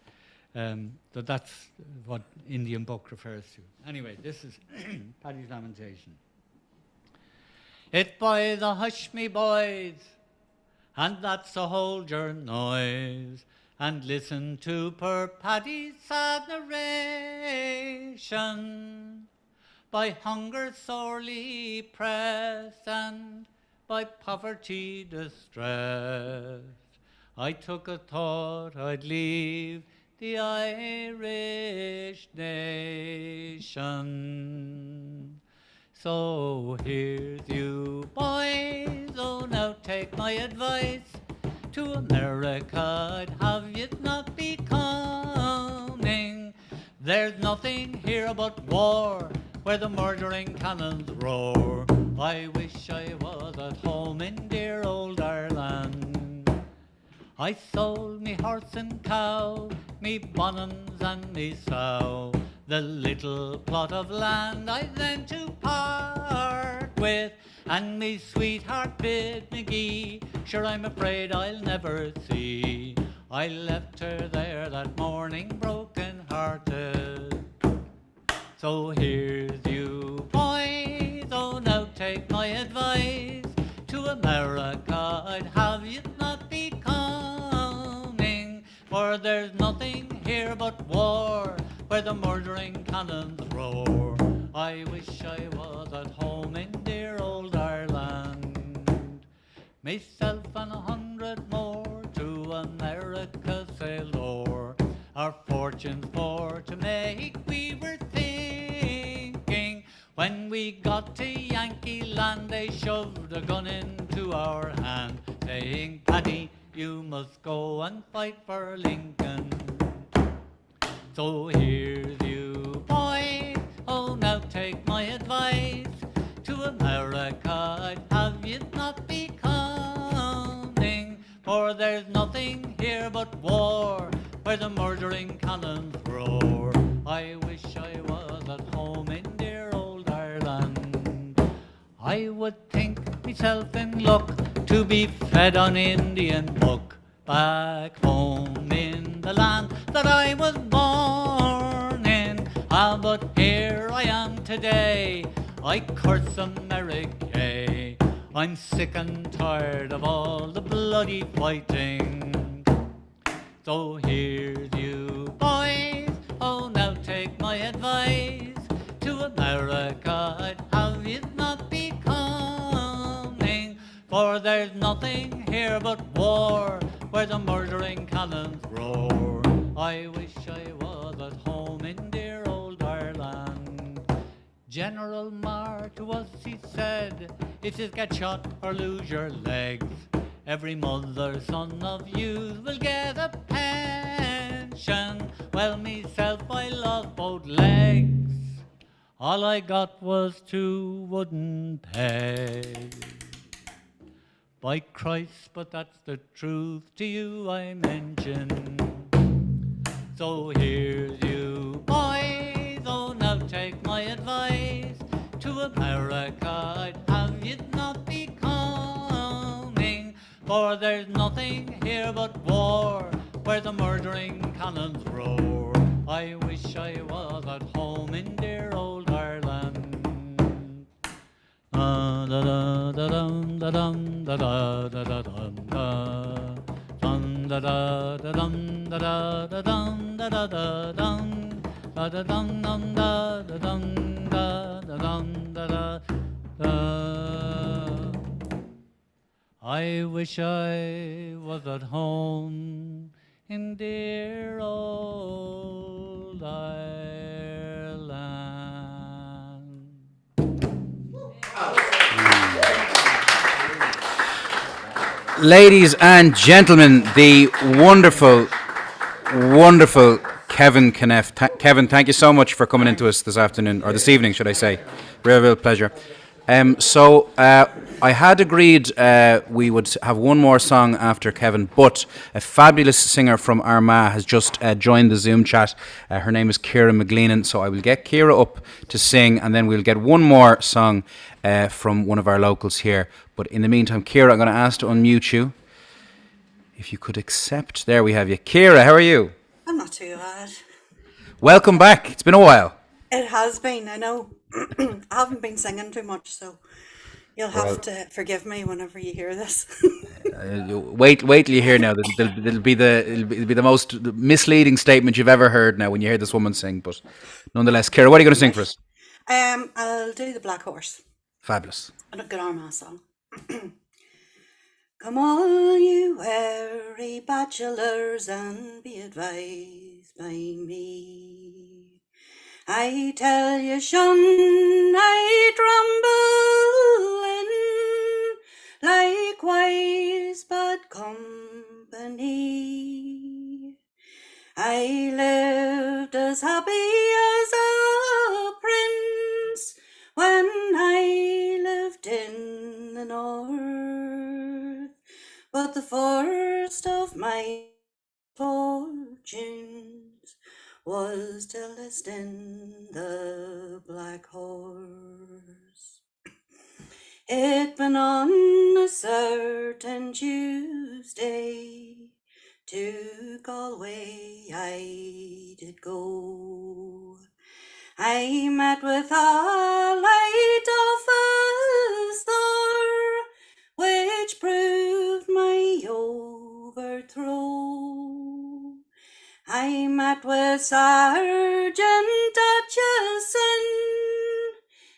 So that's what Indian book refers to. Anyway, this is Paddy's Lamentation. It by the hush me boys, and that's the hold your noise, and listen to poor Paddy's sad narration. By hunger sorely pressed, and by poverty distressed, I took a thought I'd leave the Irish nation. So here's you boys, oh now take my advice, to America I'd have you not be coming. There's nothing here but war, where the murdering cannons roar. I wish I was at home in dear old Ireland. I sold me horse and cow, me bonhams and me sow, the little plot of land I then to part with, and me sweetheart bid me gee, sure I'm afraid I'll never see. I left her there that morning broken hearted. So here's you boys, oh now take my advice, to America I'd have you not be coming, for there's nothing here but war, where the murdering cannons roar. I wish I was at home in dear old Ireland. Myself and 100 more to America sailed o'er, our fortunes for to make we were thinking. When we got to Yankee land, they shoved a gun into our hand, saying, Paddy, you must go and fight for Lincoln. So here's you boys, oh now take my advice, to America I'd have you not be coming, for there's nothing here but war, where the murdering cannons roar. I wish I was at home in dear old Ireland. I would think myself in luck to be fed on Indian book, back home in the land that I was born in. Ah, but here I am today, I curse America. I'm sick and tired of all the bloody fighting. So here's you boys, oh now take my advice, to America I'd have you not be coming, for there's nothing here but war, where the murdering cannons roar. I wish I was at home in dear old Ireland. General Marr to us he said, if you get shot or lose your legs, every mother, son of you will get a pension. Well, myself, I lost both legs. All I got was 2 wooden pegs. By Christ, but that's the truth to you I mention. So here's you boys, oh now take my advice, to America I'd have you not be coming, for there's nothing here but war, where the murdering cannons roar. I wish I was at home in dear old Ireland. Da da da dum da dum da da da da dum da da da dum da da da dum da da da dum da da dum dum da da dum da da dum da da da. I wish I was at home in dear old Ireland. Ladies and gentlemen, the wonderful, wonderful Kevin Kneff. Kevin, thank you so much for coming into us this afternoon, or this evening, should I say. Real pleasure. I had agreed we would have one more song after Kevin, but a fabulous singer from Armagh has just joined the Zoom chat. Her name is Ciara McGleenan, so I will get Ciara up to sing, and then we'll get one more song from one of our locals here. But in the meantime, Ciara, I'm going to ask to unmute you. If you could accept, there we have you. Ciara, how are you? I'm Not too bad. Welcome back. It's been a while. It has been, I know. I haven't been singing too much, so you'll have to forgive me whenever you hear this. Wait till you hear now. It'll be the most misleading statement you've ever heard now when you hear this woman sing. But nonetheless, Ciara, what are you going to sing for us? I'll do the Black Horse. Fabulous. A good Armagh song. Come all you weary bachelors and be advised by me. I tell you, shun I tremble in likewise bad company. I lived as happy as a prince when I lived in the north, but the first of my fortunes was to list in the Black Horse. It been on a certain Tuesday, to Galway I did go. I met with a light of a star, which proved my overthrow. I met with Sergeant Dutchison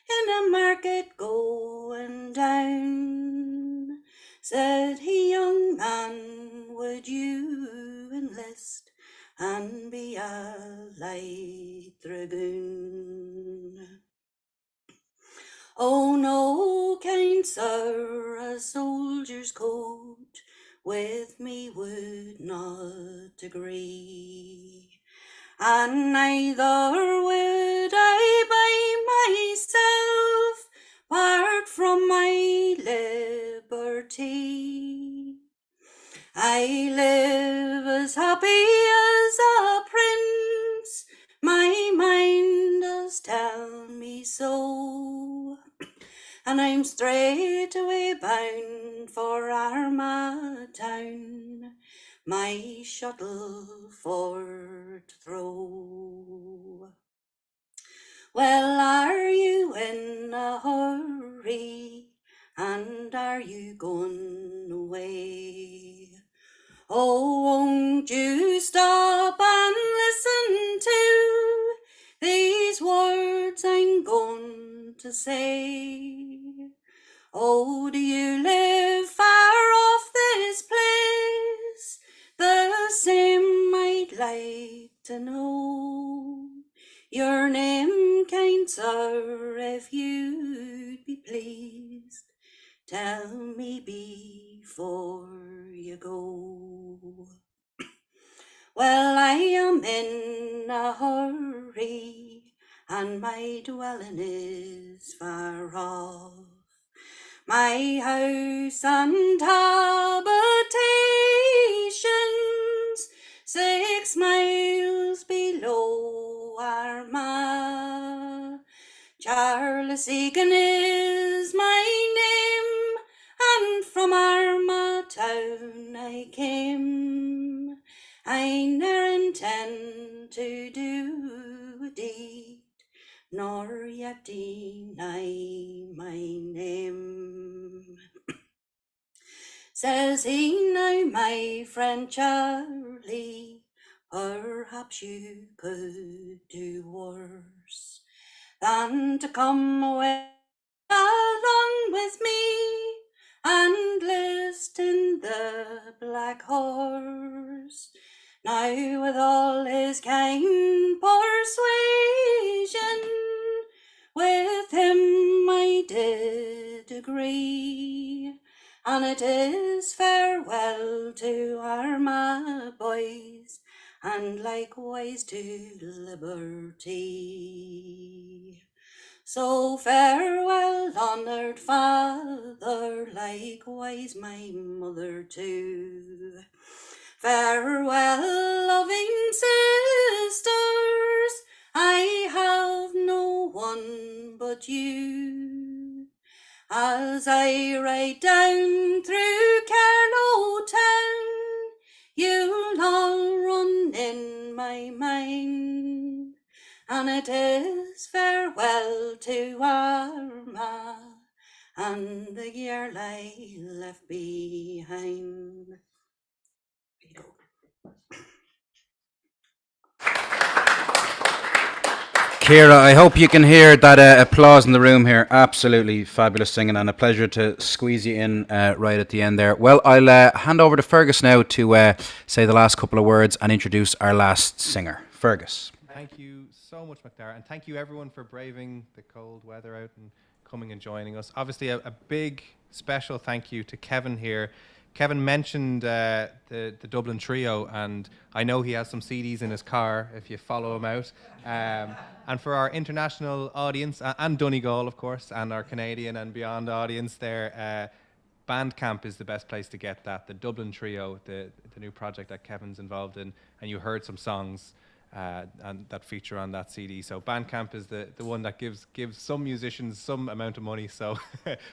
in a market going down. Said he, young man, would you enlist and be a light dragoon? Oh no, kind sir, a soldier's coat with me would not agree, and neither would I by myself part from my liberty. I live as happy as a prince, my mind does tell me so, and I'm straight away bound for Armagh town, my shuttle for to throw. Well, are you in a hurry, and are you going away? Oh, won't you stop and listen to these words I'm going to say? Oh, do you live far off this place? The same I'd like to know. Your name, kind sir, if you'd be pleased, tell me before you go. Well, I am in a hurry, and my dwelling is far off. My house and habitations 6 miles below Armagh. Charles Egan is my name, and from Armagh town I came. I ne'er intend to do a deed, nor yet deny my name. Says he, now my friend Charlie, perhaps you could do worse than to come away along with me and list in the Black Horse. Now with all his kind persuasion, with him I did agree, and it is farewell to Armagh boys, and likewise to liberty. So farewell, honoured father, likewise my mother too. Farewell, loving sisters, I have no one but you. As I ride down through Carlow town, you'll all run in my mind. And it is farewell to Armagh and the year I left behind. Ciara, I hope you can hear that applause in the room here. Absolutely fabulous singing, and a pleasure to squeeze you in right at the end there. Well, I'll hand over to Fergus now to say the last couple of words and introduce our last singer. Fergus. Thank you so much, Macdara, and thank you everyone for braving the cold weather out and coming and joining us. Obviously, a big special thank you to Kevin here. Kevin mentioned the Dublin Trio, and I know he has some CDs in his car if you follow him out. And for our international audience, and Donegal, of course, and our Canadian and beyond audience there, Bandcamp is the best place to get that. The Dublin Trio, the new project that Kevin's involved in, and you heard some songs and that feature on that CD. So Bandcamp is the one that gives some musicians some amount of money. So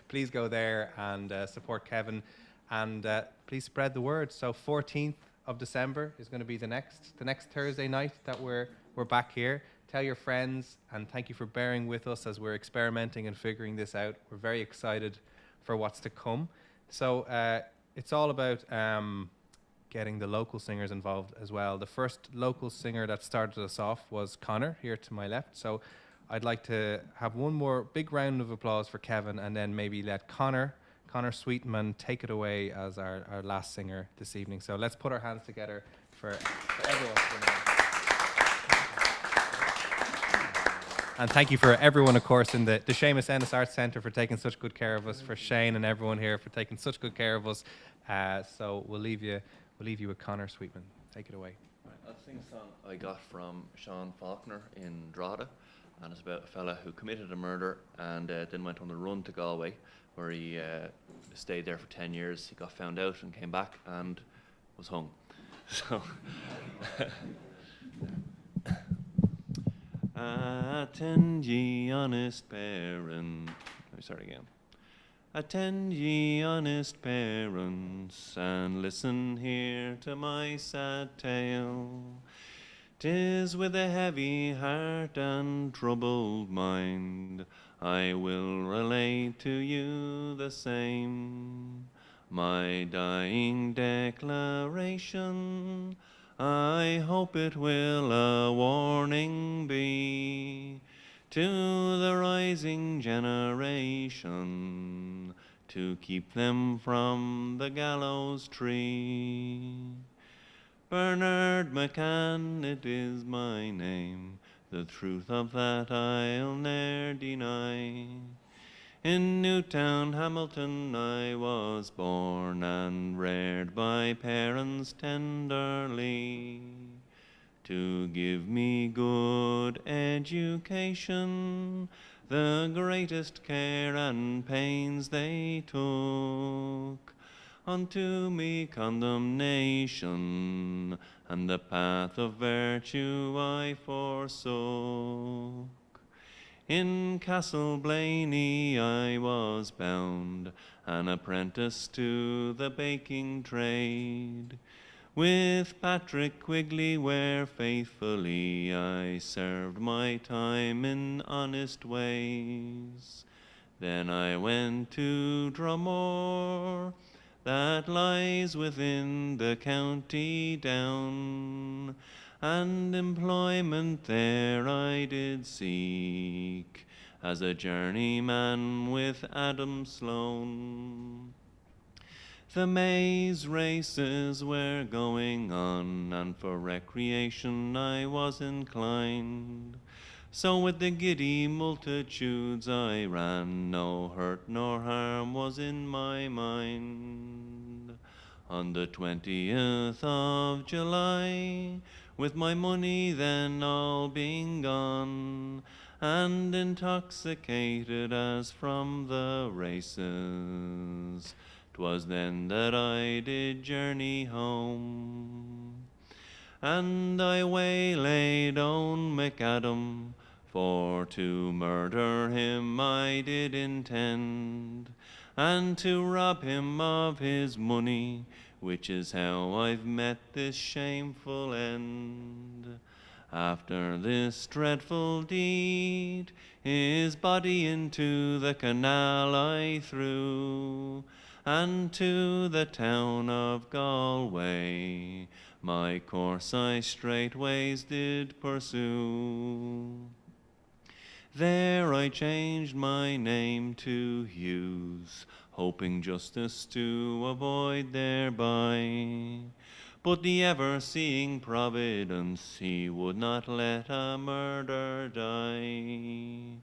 please go there and support Kevin. And please spread the word. So 14th of December is going to be the next Thursday night that we're back here. Tell your friends, and thank you for bearing with us as we're experimenting and figuring this out. We're very excited for what's to come. So it's all about getting the local singers involved as well. The first local singer that started us off was Connor, here to my left. So I'd like to have one more big round of applause for Kevin, and then maybe let Connor Sweetman take it away as our last singer this evening. So let's put our hands together for everyone. And thank you for everyone, of course, in the Seamus Ennis Arts Centre for taking such good care of us, for Shane and everyone here for taking such good care of us. So we'll leave you with Connor Sweetman. Take it away. Right, I'll sing a song I got from Sean Faulkner in Drogheda, and it's about a fella who committed a murder and then went on the run to Galway, where he stayed there for 10 years. He got found out and came back and was hung. So attend ye honest parents. Let me start again. Attend ye honest parents, and listen here to my sad tale. 'Tis with a heavy heart and troubled mind I will relate to you the same. My dying declaration, I hope it will a warning be to the rising generation, to keep them from the gallows tree. Bernard McCann, it is my name, the truth of that I'll ne'er deny. In Newtown, Hamilton, I was born and reared by parents tenderly, to give me good education, the greatest care and pains they took. Unto me condemnation, and the path of virtue I forsook. In Castle Blaney I was bound, an apprentice to the baking trade. With Patrick Quigley, where faithfully I served my time in honest ways. Then I went to Dromore, that lies within the county Down, and employment there I did seek, as a journeyman with Adam Sloane. The maize races were going on, and for recreation I was inclined. So with the giddy multitudes I ran, no hurt nor harm was in my mind. On the 20th of July, with my money then all being gone, and intoxicated as from the races, 'twas then that I did journey home. And I waylaid own McAdam, for to murder him I did intend, and to rob him of his money which is how I've met this shameful end. After this dreadful deed, his body into the canal I threw, and to the town of Galway my course I straightways did pursue. There I changed my name to Hughes, hoping justice to avoid thereby. But the ever-seeing Providence, he would not let a murder die.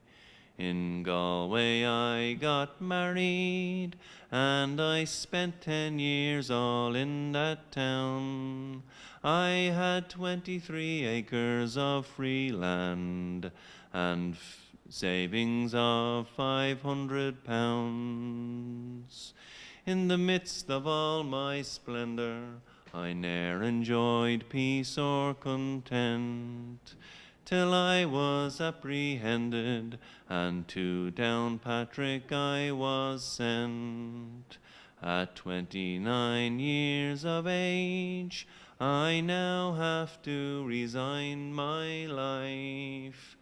In Galway I got married, and I spent 10 years all in that town. I had 23 acres of free land, and savings of £500. In the midst of all my splendor, I ne'er enjoyed peace or content, till I was apprehended, and to Downpatrick I was sent. At 29 years of age, I now have to resign my life,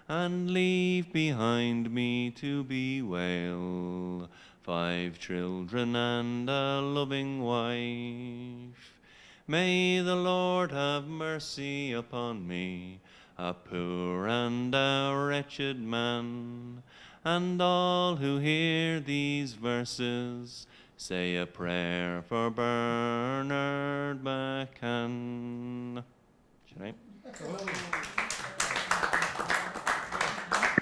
and leave behind me to bewail 5 children and a loving wife. May the Lord have mercy upon me, a poor and a wretched man, and all who hear these verses say a prayer for Bernard McCann. Should I?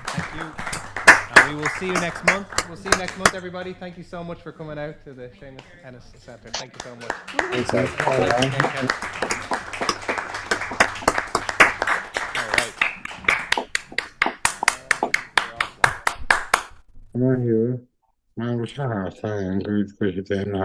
Thank you. And we will see you next month. We'll see you next month, everybody. Thank you so much for coming out to the Seamus Ennis Centre. Thank you so much. Thanks, sir. I'm not here. I'm just a hard time. I'm going to push it in.